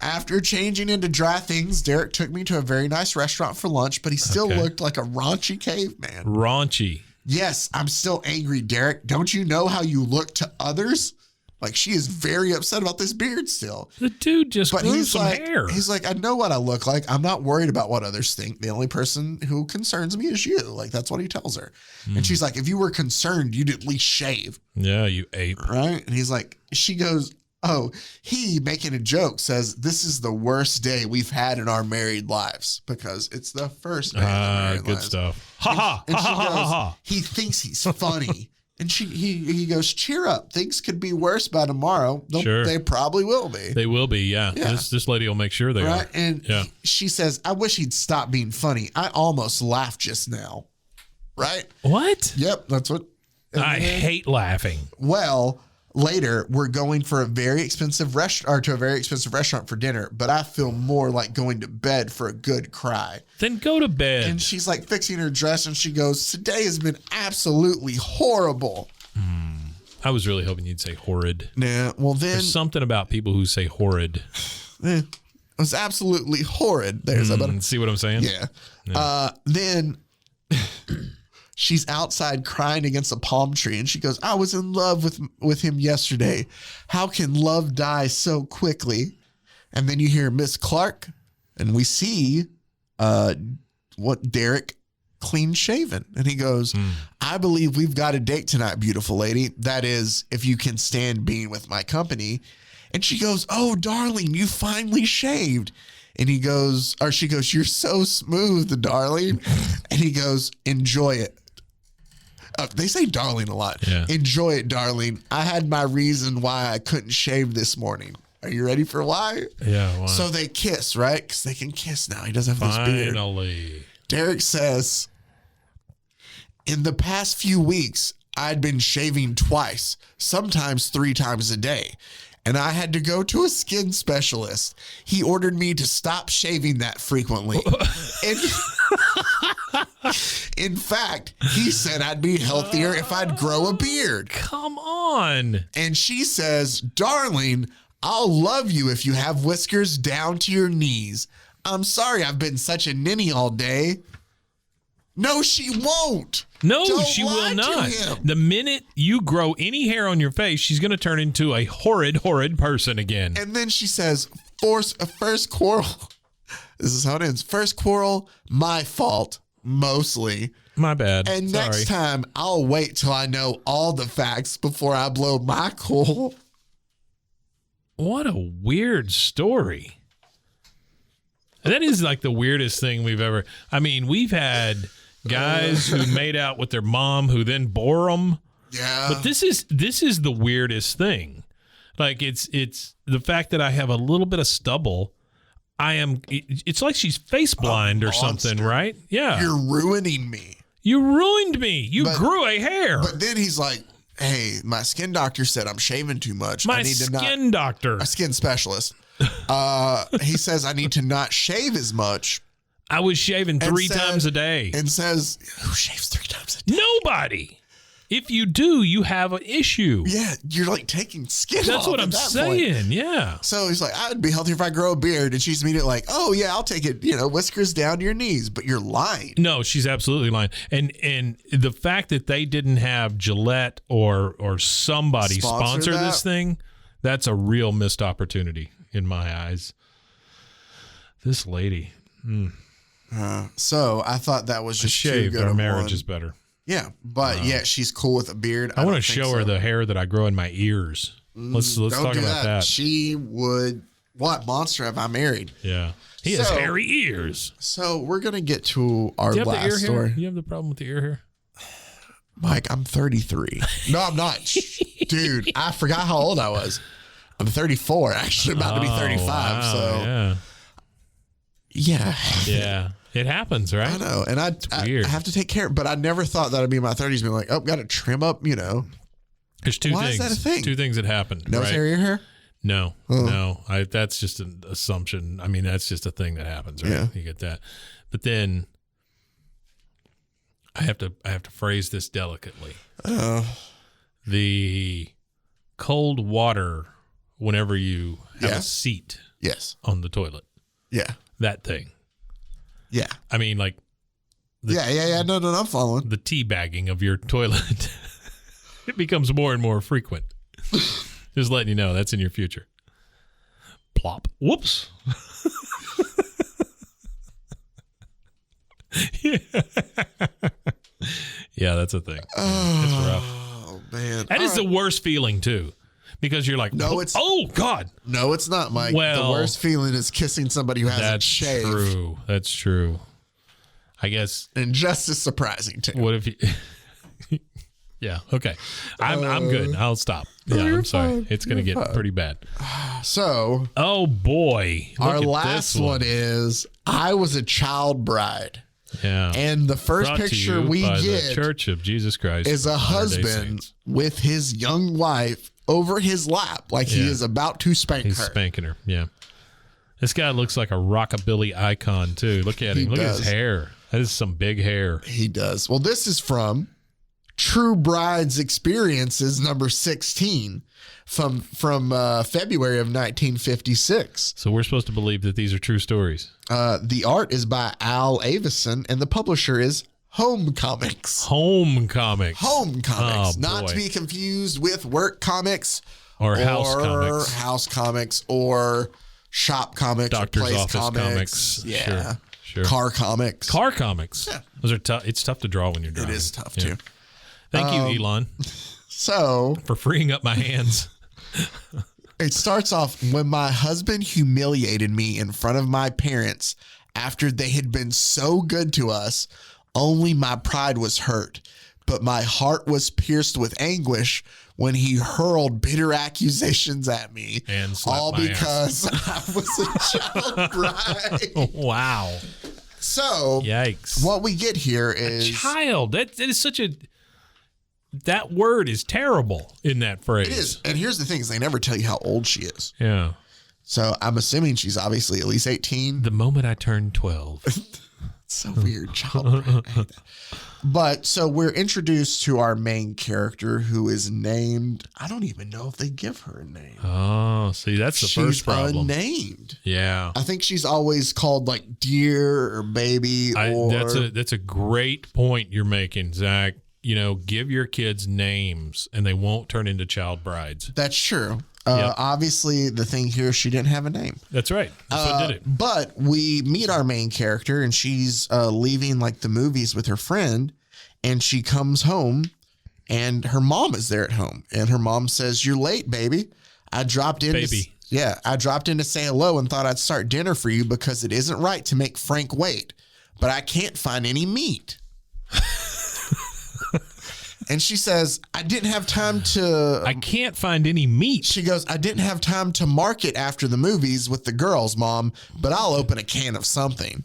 After changing into dry things, Derek took me to a very nice restaurant for lunch, but he still looked like a raunchy caveman. Raunchy. yes, I'm still angry, Derek. Don't you know how you look to others? Like, she is very upset about this beard still. The dude just grew some hair. He's like, I know what I look like. I'm not worried about what others think. The only person who concerns me is you. Like, that's what he tells her. And she's like, if you were concerned, you'd at least shave. Yeah, you ape. Right? And he's like, she goes, oh, he, making a joke, says, this is the worst day we've had in our married lives because it's the first day of our married good lives. stuff. Ha ha, ha ha ha ha. He thinks he's funny. And he goes, cheer up. Things could be worse by tomorrow. Sure. They probably will be. They will be, yeah. This lady will make sure they are. And she says, I wish he'd stop being funny. I almost laughed just now. Right? What? Yep, that's what. I hate laughing. Well, later we're going for a very expensive restaurant for dinner, but I feel more like going to bed for a good cry. Then go to bed. And she's like fixing her dress and she goes, today has been absolutely horrible. I was really hoping you'd say horrid. Yeah, well then. There's something about people who say horrid. It was absolutely horrid. There's a see what I'm saying? Yeah. Then she's outside crying against a palm tree and she goes, I was in love with him yesterday. How can love die so quickly? And then you hear Miss Clark and we see Derek clean shaven. And he goes, I believe we've got a date tonight, beautiful lady. That is, if you can stand being with my company. And she goes, oh, darling, you finally shaved. And he goes, or she goes, you're so smooth, darling. And he goes, enjoy it. They say darling a lot. Yeah. Enjoy it, darling. I had my reason why I couldn't shave this morning. Are you ready for why? Yeah. Why? So they kiss, right? Because they can kiss now. He doesn't have this beard. Finally. Derek says, in the past few weeks, I'd been shaving twice, sometimes 3 times a day. And I had to go to a skin specialist. He ordered me to stop shaving that frequently. In fact, he said I'd be healthier if I'd grow a beard. Come on. And she says, darling, I'll love you if you have whiskers down to your knees. I'm sorry I've been such a ninny all day. No, she won't. No, Don't she lie will to not. him. The minute you grow any hair on your face, she's going to turn into a horrid, horrid person again. And then she says, first quarrel. This is how it ends. First quarrel, my fault, mostly. My bad. And Sorry. next time, I'll wait till I know all the facts before I blow my cool. What a weird story. That is like the weirdest thing we've ever. I mean, we've had guys who made out with their mom who then bore them. Yeah. But this is the weirdest thing. Like it's the fact that I have a little bit of stubble. It's like she's face blind or something, right? Yeah. You're ruining me. You ruined me. You grew a hair. But then he's like, hey, my skin doctor said I'm shaving too much. My skin doctor. A skin specialist. He says I need to not shave as much. I was shaving 3 times a day. And says, who shaves 3 times a day? Nobody. If you do, you have an issue. Yeah, you're like taking skin off. That's what I'm saying. Yeah. So he's like, I'd be healthier if I grow a beard. And she's immediately like, oh, yeah, I'll take it, whiskers down to your knees. But you're lying. No, she's absolutely lying. And the fact that they didn't have Gillette or somebody sponsor this thing, that's a real missed opportunity in my eyes. This lady. So I thought that was just shaved. Our marriage is better. Yeah, but yet she's cool with a beard. I want to show her the hair that I grow in my ears. Let's talk about that. She would. What monster have I married? Yeah, he has hairy ears. So we're gonna get to our last story. You have the problem with the ear hair? Mike, I'm 33. No, I'm not. Dude, I forgot how old I was. I'm 34, actually, about to be 35. Wow, so yeah. It happens, right? I know, and I have to take care. But I never thought that I'd be in my 30s, being like, oh, got to trim up. There's 2 things. Why is that a thing? 2 things that happen. No hairier hair? No, no. That's just an assumption. I mean, that's just a thing that happens, right? Yeah. You get that, but then I have to phrase this delicately. The cold water whenever you have a seat, yes, on the toilet, yeah, that thing. Yeah. I mean, like, Yeah. No, I'm following. The tea bagging of your toilet. It becomes more and more frequent. Just letting you know that's in your future. Plop. Whoops. Yeah, that's a thing. It's rough. Oh, man. That is the worst feeling, too. Because you're like, oh, God. No, it's not, Mike. Well, the worst feeling is kissing somebody who hasn't shaved. True. That's true. I guess. And just as surprising, too. What if you... Yeah, okay. I'm good. I'll stop. Yeah, I'm sorry. Fine. It's going to get pretty bad. So. Oh, boy. Our last one is, I was a child bride. Yeah. And the first Brought picture to you we by get the Church of Jesus Christ is a husband with his young wife over his lap, like he is about to spank He's her. Spanking her, yeah. This guy looks like a rockabilly icon, too. Look at him. Look at his hair. That is some big hair. He does. Well, this is from True Brides Experiences number 16 from February of 1956. So we're supposed to believe that these are true stories. The art is by Al Avison, and the publisher is Home Comics. Home Comics. Home Comics. Oh, Not boy. to be confused with Work Comics. Or House Comics. House Comics or Shop Comics. Doctor's or Place Office Comics. Yeah. Sure. Car Comics. Car Comics. Yeah. Those are tough. It's tough to draw when you're drawing. It is tough, too. Thank you, Elon, So for freeing up my hands. it starts off, when my husband humiliated me in front of my parents after they had been so good to us, only my pride was hurt, but my heart was pierced with anguish when he hurled bitter accusations at me, And slapped all my because I was a child bride. Wow. So Yikes. what we get here is Child. That is such a... That word is terrible in that phrase. it is. And here's the thing, is they never tell you how old she is. Yeah. So I'm assuming she's obviously at least 18. The moment I turned 12. So weird, child bride. I hate that. But so we're introduced to our main character, who is named, I don't even know if they give her a name. Oh, see, that's the first problem. Unnamed. Yeah. I think she's always called like dear or baby or That's a great point you're making, Zach. You know, give your kids names and they won't turn into child brides. That's true. Yep. Obviously, the thing here, she didn't have a name. That's right. That's what did it. But we meet our main character, and she's leaving like the movies with her friend, and she comes home, and her mom is there at home, and her mom says, "You're late, baby. I dropped in. I dropped in to say hello and thought I'd start dinner for you because it isn't right to make Frank wait, but I can't find any meat." And she says, I can't find any meat. She goes, I didn't have time to mark it after the movies with the girls, Mom, but I'll open a can of something.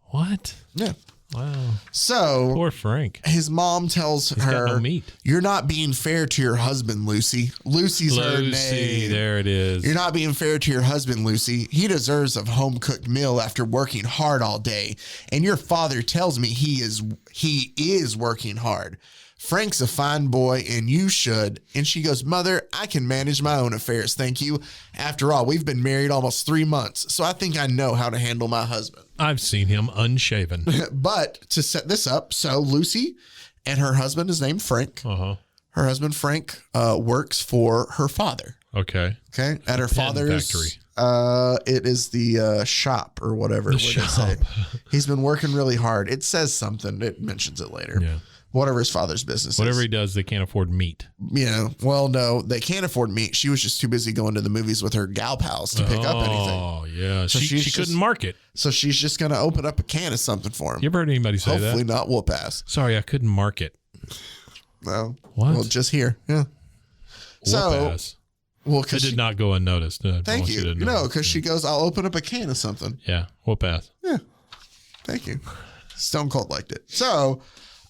What? Yeah. Wow. So Poor Frank. his mom tells He's got her, no meat. You're not being fair to your husband, Lucy. Lucy's her name. There it is. You're not being fair to your husband, Lucy. He deserves a home-cooked meal after working hard all day. And your father tells me he is working hard. Frank's a fine boy, and you should. And she goes, Mother, I can manage my own affairs, thank you. After all, we've been married almost 3 months, so I think I know how to handle my husband. I've seen him unshaven. But to set this up, so Lucy and her husband is named Frank. Uh-huh. Her husband, Frank, works for her father. Okay. Okay. At her father's factory. It is the shop or whatever. The what did it say? shop. He's been working really hard. It says something. It mentions it later. Yeah. Whatever his father's business Whatever is. he does, they can't afford meat. You know, well, no, they can't afford meat. She was just too busy going to the movies with her gal pals to pick up anything. Oh, yeah. So she couldn't mark it. So she's just going to open up a can of something for him. You ever heard anybody say Hopefully that? not whoop ass. Sorry, I couldn't mark it. No. What? Well, just here. Yeah. Whoop ass. Well, It did not go unnoticed. I Thank want you. to know. No, because she goes, I'll open up a can of something. Yeah, whoop ass. Yeah. Thank you. Stone Cold liked it. So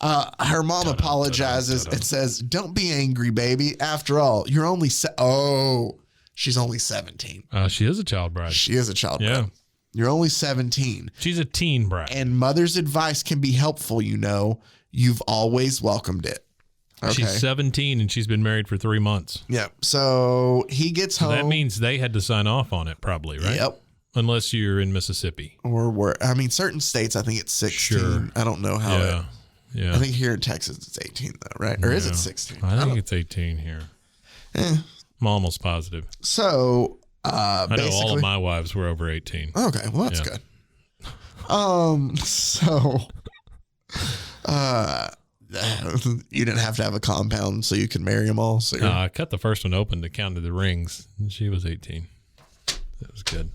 her mom apologizes and says, don't be angry, baby. After all, you're only she's only 17. She is a child bride. She is a child Yeah. bride. You're only 17. She's a teen bride. And mother's advice can be helpful, you know. You've always welcomed it. Okay. She's 17 and she's been married for 3 months. Yeah. So he gets home. That means they had to sign off on it probably, right? Yep. unless you're in Mississippi. Or where, I mean, certain states, I think it's 16. Sure. I don't know how Yeah. I think here in Texas, it's 18 though, right? Or is it 16? I think it's 18 here. I'm almost positive. So, I know all of my wives were over 18. Okay, well, that's good. You didn't have to have a compound so you could marry them all. So I cut the first one open to count the rings, and she was 18. That was good.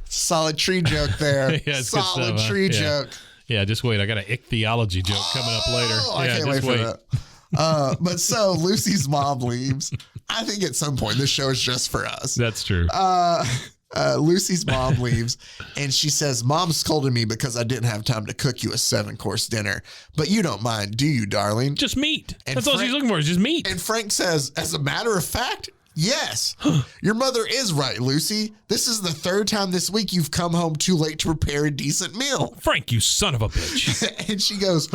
Solid tree joke there. Yeah, it's good Solid stuff, tree huh? joke. Yeah, just wait. I got an ichthyology joke coming up later. I can't wait for that. But so Lucy's mom leaves. I think at some point this show is just for us. That's true. Lucy's mom leaves and she says, Mom scolded me because I didn't have time to cook you a 7-course dinner. But you don't mind, do you, darling? Just meat. And That's all she's looking for is just meat. And Frank says, as a matter of fact, yes, your mother is right, Lucy. This is the 3rd time this week you've come home too late to prepare a decent meal. Frank, you son of a bitch. And she goes,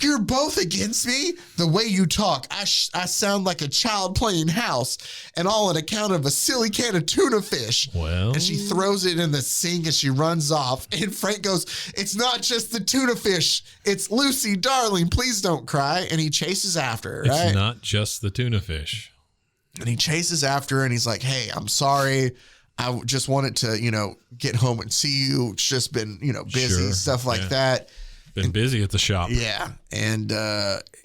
you're both against me? The way you talk, I sound like a child playing house, and all on account of a silly can of tuna fish. Well. And she throws it in the sink and she runs off. And Frank goes, it's not just the tuna fish. It's Lucy, darling. Please don't cry. And he chases after her, right? It's not just the tuna fish. And he chases after her and he's like, hey, I'm sorry. I just wanted to, get home and see you. It's just been, busy, Sure, stuff like that. Been busy at the shop. Yeah. And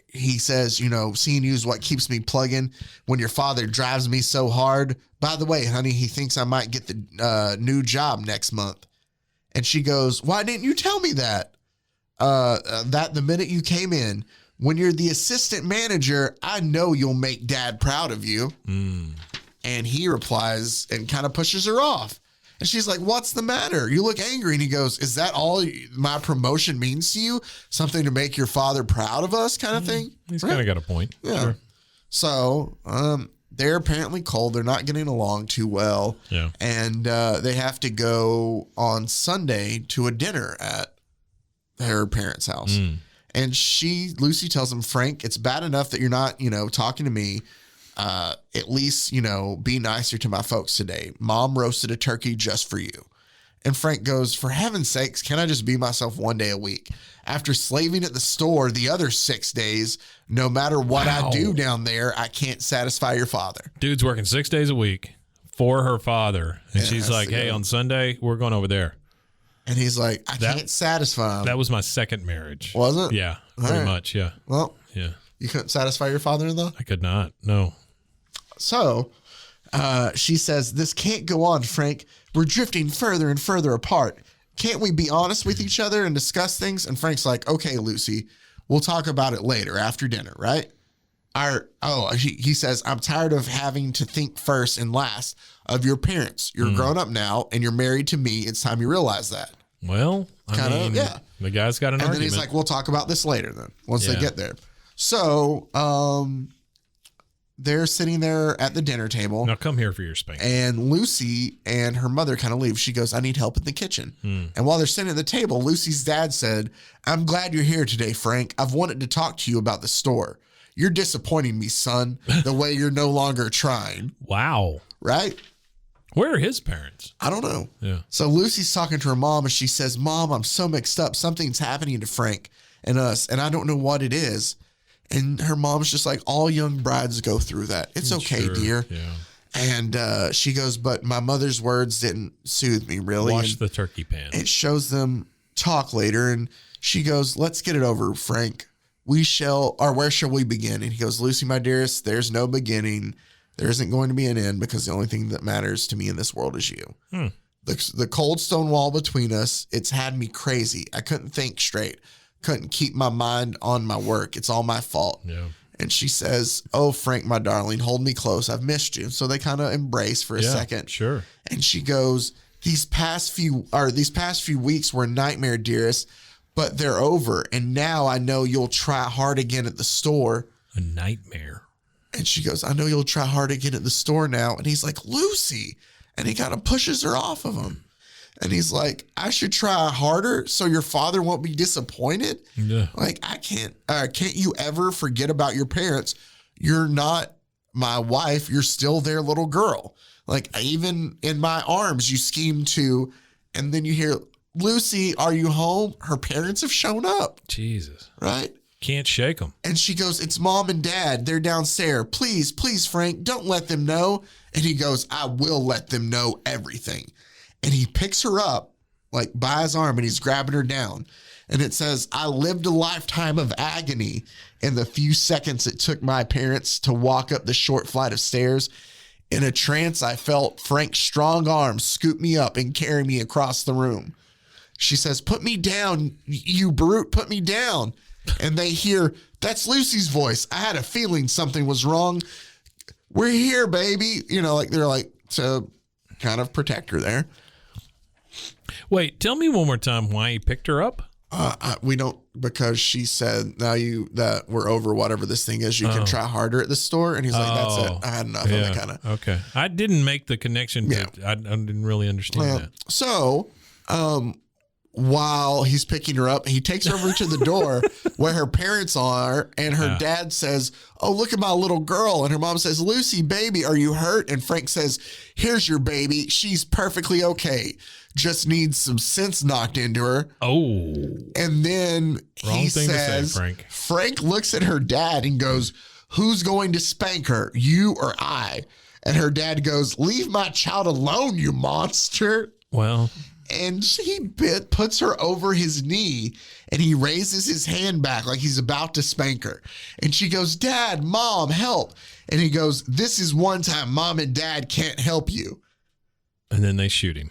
he says, seeing you is what keeps me plugging when your father drives me so hard. By the way, honey, he thinks I might get the new job next month. And she goes, why didn't you tell me that? That the minute you came in, when you're the assistant manager, I know you'll make dad proud of you. And he replies and kind of pushes her off. And she's like, what's the matter? You look angry. And he goes, is that all my promotion means to you? Something to make your father proud of us kind of thing? He's kind of got a point. Yeah. Sure. So they're apparently cold. They're not getting along too well. Yeah. And they have to go on Sunday to a dinner at her parents' house. And Lucy tells him, Frank, it's bad enough that you're not, talking to me. At least, be nicer to my folks today. Mom roasted a turkey just for you. And Frank goes, for heaven's sakes, can I just be myself one day a week? After slaving at the store the other 6 days, no matter what I do down there, I can't satisfy your father. Dude's working 6 days a week for her father. And she's like, hey, on Sunday, we're going over there. And he's like, I can't satisfy him. That was my second marriage. Was it? Yeah, pretty much, yeah. Well, yeah. You couldn't satisfy your father-in-law? I could not, no. So she says, this can't go on, Frank. We're drifting further and further apart. Can't we be honest with each other and discuss things? And Frank's like, okay, Lucy, we'll talk about it later after dinner, right? He says, I'm tired of having to think first and last of your parents. You're grown up now and you're married to me. It's time you realize that. Well, I mean, the guy's got an argument. And then he's like, we'll talk about this later then, once they get there. So they're sitting there at the dinner table. Now come here for your spanking. And Lucy and her mother kind of leave. She goes, I need help in the kitchen. And while they're sitting at the table, Lucy's dad said, I'm glad you're here today, Frank. I've wanted to talk to you about the store. You're disappointing me, son, the way you're no longer trying. Wow. Right? Where are his parents? I don't know. Yeah. So Lucy's talking to her mom and she says, Mom, I'm so mixed up. Something's happening to Frank and us, and I don't know what it is. And her mom's just like, all young brides go through that. It's okay, dear. Yeah. And she goes, but my mother's words didn't soothe me, really. Wash the turkey pan. It shows them talk later. And she goes, let's get it over, Frank. Where shall we begin? And he goes, Lucy, my dearest, there's no beginning. There isn't going to be an end because the only thing that matters to me in this world is you. The cold stone wall between us, it's had me crazy. I couldn't think straight. Couldn't keep my mind on my work. It's all my fault. Yeah. And she says, oh, Frank, my darling, hold me close. I've missed you. So they kind of embrace for a second. Sure. And she goes, these past few weeks were a nightmare, dearest, but they're over. And now I know you'll try hard again at the store. A nightmare. And she goes, I know you'll try hard again at the store now. And he's like, Lucy. And he kind of pushes her off of him. And he's like, I should try harder so your father won't be disappointed. Yeah. Like, can't you ever forget about your parents? You're not my wife. You're still their little girl. Like, even in my arms, you scheme to And then you hear, Lucy, are you home? Her parents have shown up. Jesus. Right? Can't shake them. And she goes, it's mom and dad. They're downstairs. Please, please, Frank, don't let them know. And he goes, I will let them know everything. And he picks her up like by his arm and he's grabbing her down. And it says, I lived a lifetime of agony in the few seconds it took my parents to walk up the short flight of stairs. In a trance, I felt Frank's strong arms scoop me up and carry me across the room. She says, put me down, you brute, put me down. And they hear, that's Lucy's voice. I had a feeling something was wrong. We're here, baby. You know, like they're like to kind of protect her there. Wait, tell me one more time why he picked her up. We don't, because she said, now that we're over whatever this thing is, you can try harder at the store. And he's like, that's it. I had enough of it, kind of. Okay. I didn't make the connection. I didn't really understand that. So, while he's picking her up, he takes her over to the door where her parents are, and her dad says, oh, look at my little girl. And her mom says, Lucy, baby, are you hurt? And Frank says, here's your baby. She's perfectly okay. Just needs some sense knocked into her. Oh. And then he says, Frank looks at her dad and goes, who's going to spank her, you or I? And her dad goes, leave my child alone, you monster. Well. And he puts her over his knee and he raises his hand back like he's about to spank her. And she goes, Dad, Mom, help. And he goes, this is one time Mom and Dad can't help you. And then they shoot him.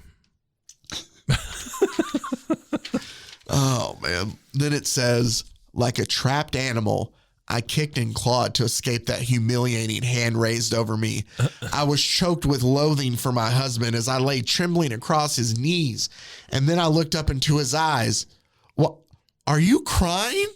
Oh, man. Then it says, like a trapped animal, I kicked and clawed to escape that humiliating hand raised over me. I was choked with loathing for my husband as I lay trembling across his knees. And then I looked up into his eyes. What? Are you crying?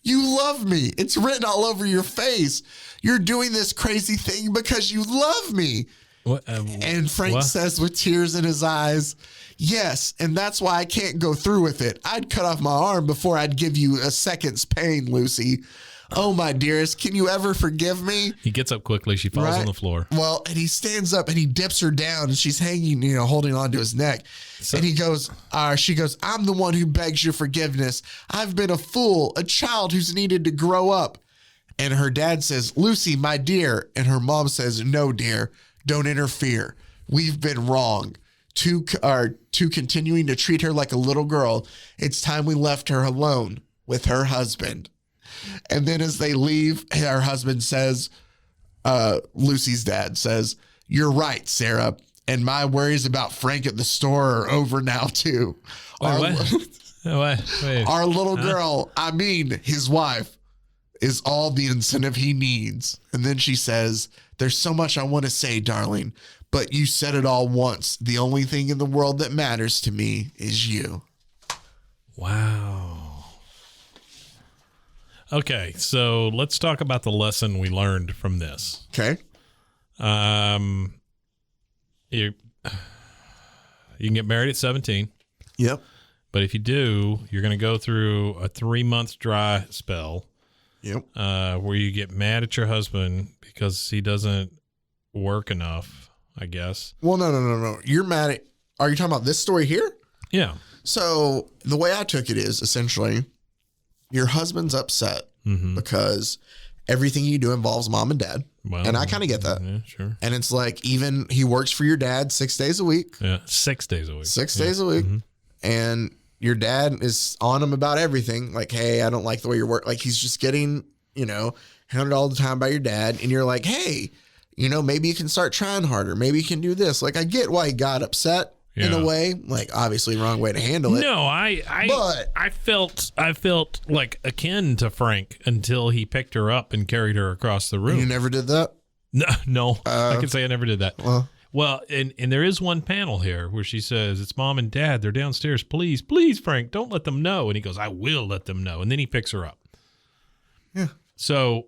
You love me. It's written all over your face. You're doing this crazy thing because you love me. What? And Frank says with tears in his eyes, yes, and that's why I can't go through with it. I'd cut off my arm before I'd give you a second's pain, Lucy. Oh, my dearest, can you ever forgive me? He gets up quickly. She falls on the floor. Well, and he stands up and he dips her down and she's hanging, holding on to his neck. And he goes, she goes, I'm the one who begs your forgiveness. I've been a fool, a child who's needed to grow up. And her dad says, Lucy, my dear. And her mom says, no, dear, don't interfere. We've been wrong. To continuing to treat her like a little girl. It's time we left her alone with her husband. And then as they leave, her husband says, Lucy's dad says, you're right, Sarah. And my worries about Frank at the store are over now, too. Wait. Our little girl, his wife, is all the incentive he needs. And then she says, there's so much I want to say, darling, but you said it all once. The only thing in the world that matters to me is you. Wow. Okay, so let's talk about the lesson we learned from this. Okay. You can get married at 17. Yep. But if you do, you're going to go through a 3-month dry spell. Yep. Where you get mad at your husband because he doesn't work enough, I guess. Well, no. You're mad at, are you talking about this story here? Yeah. So the way I took it is essentially your husband's upset because everything you do involves mom and dad. Well, and I kind of get that. Yeah, sure. And it's like, even he works for your dad 6 days a week. Yeah, 6 days a week. 6 days a week. Mm-hmm. And your dad is on him about everything. Like, hey, I don't like the way you're working. Like, he's just getting, hounded all the time by your dad. And you're like, hey, maybe you can start trying harder. Maybe you can do this. Like, I get why he got upset in a way. Like, obviously wrong way to handle it. No, I felt like akin to Frank until he picked her up and carried her across the room. You never did that? No. I can say I never did that. Well, and there is one panel here where she says, it's mom and dad. They're downstairs. Please, Frank, don't let them know. And he goes, I will let them know. And then he picks her up. Yeah. So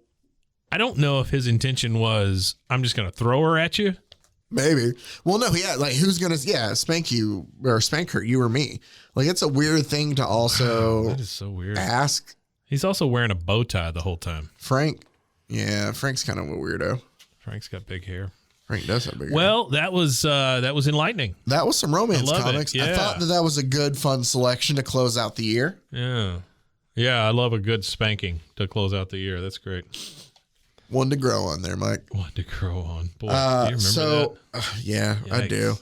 I don't know if his intention was, I'm just going to throw her at you. Maybe. Well, no, yeah. Like, who's going to, spank you or spank her, you or me? Like, it's a weird thing to also that is so weird. Ask. He's also wearing a bow tie the whole time. Frank. Yeah, Frank's kind of a weirdo. Frank's got big hair. Frank does have big hair. Well, that was enlightening. That was some romance comics. Yeah. I thought that was a good, fun selection to close out the year. Yeah. Yeah, I love a good spanking to close out the year. That's great. One to grow on there, Mike. One to grow on. Boy, do you remember that? Yeah, Yikes. I do.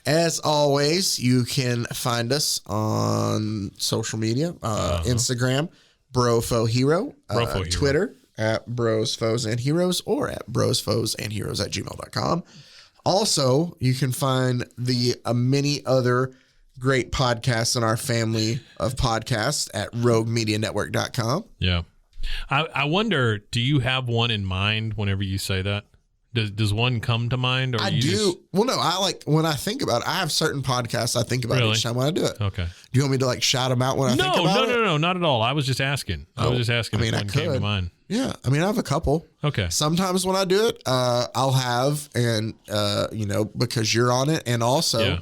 As always, you can find us on social media, Instagram, BroFoHero, BroFoHero. Twitter at Bros, Foes, and Heroes, or at brosfoesandheroes@gmail.com. Also, you can find the many other great podcasts in our family of podcasts at roguemedianetwork.com. Yeah. I wonder, do you have one in mind whenever you say that? Does one come to mind? Or I you do. just- Well, no, when I think about it, I have certain podcasts I think about Really? each time when I do it. Okay. Do you want me to like shout them out when I think about it? No, not at all. I was just asking. I was just asking if one came to mind. Yeah. I mean, I have a couple. Okay. Sometimes when I do it, I'll have, and, because you're on it, and also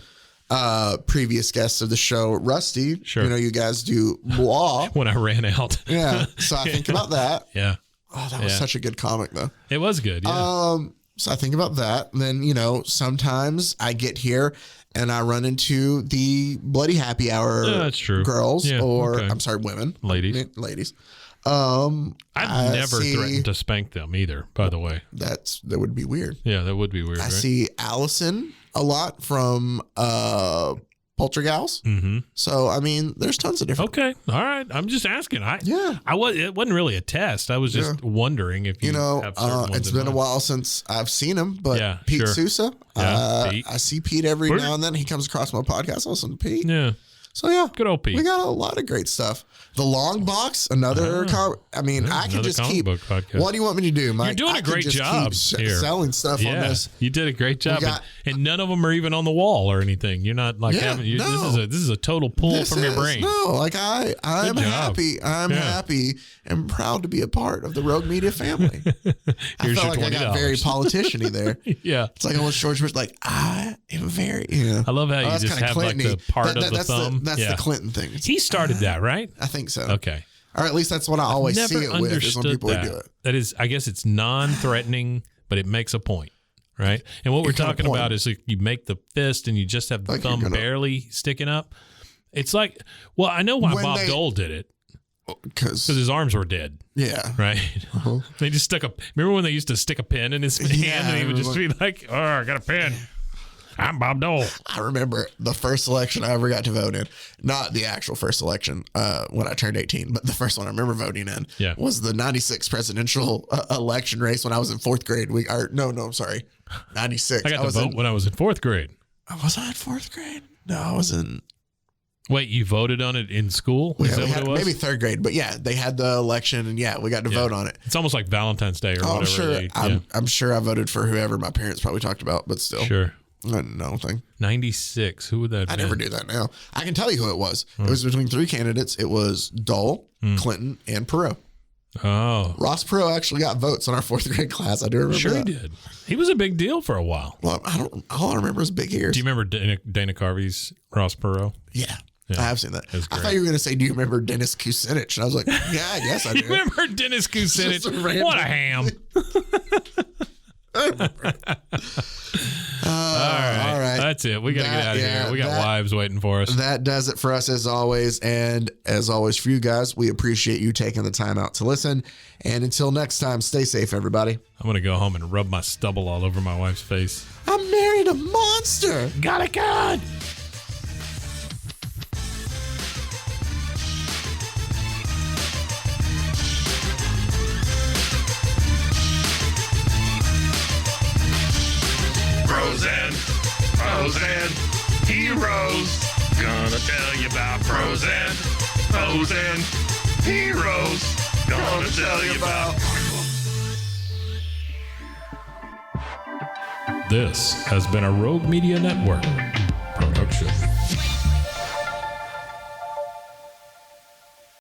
previous guests of the show, Rusty. Sure. You guys do blah. When I ran out. Yeah. So I think about that. Yeah. Oh, that was such a good comic, though. It was good. Yeah. So I think about that. And then, sometimes I get here and I run into the Bloody Happy Hour that's true. girls, Yeah, or okay. I'm sorry, women. Ladies. I've never threatened to spank them either, by the way. that would be weird. Yeah, that would be weird, I right? see Allison a lot from Poltergeist. Mm-hmm. So, I mean, there's tons of different. Okay. All right. I'm just asking. Yeah. It wasn't really a test. I was just wondering if you have certain ones it's in been a mind. while since I've seen him, but Yeah, Pete sure. Sousa, Yeah, Pete. I see Pete every Pete. now and then. He comes across my podcast. I listen to Pete. Yeah. So, yeah. Good old Pete. We got a lot of great stuff. The Long Box, another I can another just comic keep. book podcast. What do you want me to do, Mike? You're doing I a can great just job keep here. selling stuff on Yeah, this. you did a great job, got- and none of them are even on the wall or anything. You're not like having. no. This is a total pull from your brain. No, like I am Good job. happy. I'm Yeah. happy and proud to be a part of the Rogue Media family. I Here's felt your like I got $20. very politician-y there. Yeah, It's like almost George Bush, like, I am very, I love how you that's just kinda have like Clinton-y. the part of the that's thumb. That's Yeah. the Clinton thing. He started that, right? I think so. Okay. Or at least that's what I always Never see it with, is when understood people that. would do it. That is, I guess it's non-threatening, but it makes a point, right? And what we're kinda talking point. about is like you make the fist and you just have the Like you're thumb gonna- barely sticking up. It's like, well, I know why When Bob they- Dole did it Because, because his arms were dead, yeah. right? They just stuck a. Remember when they used to stick a pin in his hand and he would just be like, "Oh, I got a pin. I'm Bob Dole." I remember the first election I ever got to vote in, not the actual first election when I turned 18, but the first one I remember voting in was the 96 presidential election race when I was in fourth grade. 96. I got to vote when I was in fourth grade. Was I in fourth grade? No, I was in. Wait, you voted on it in school? Is that what it was? Maybe third grade, but yeah, they had the election and we got to vote on it. It's almost like Valentine's Day or I'm whatever. sure. I'm sure I voted for whoever my parents probably talked about, but still. Sure. No thing. 96. Who would that be? I never do that now. I can tell you who it was. It was between three candidates. It was Dole, Clinton, and Perot. Oh. Ross Perot actually got votes in our fourth grade class. I do remember Sure that. he did. He was a big deal for a while. Well, all I remember is big ears. Do you remember Dana Carvey's Ross Perot? Yeah. I have seen that. That's I great. thought you were going to say, do you remember Dennis Kucinich? And I was like, yeah, I guess I do. You remember Dennis Kucinich? Just a random- What a ham. All right. That's it. We got to get out of Yeah, here. We got wives waiting for us. That does it for us as always. And as always for you guys, we appreciate you taking the time out to listen. And until next time, stay safe, everybody. I'm going to go home and rub my stubble all over my wife's face. I married a monster. Got it good. Pros and heroes. Gonna tell you about pros and heroes. Gonna tell you about. This has been a Rogue Media Network production.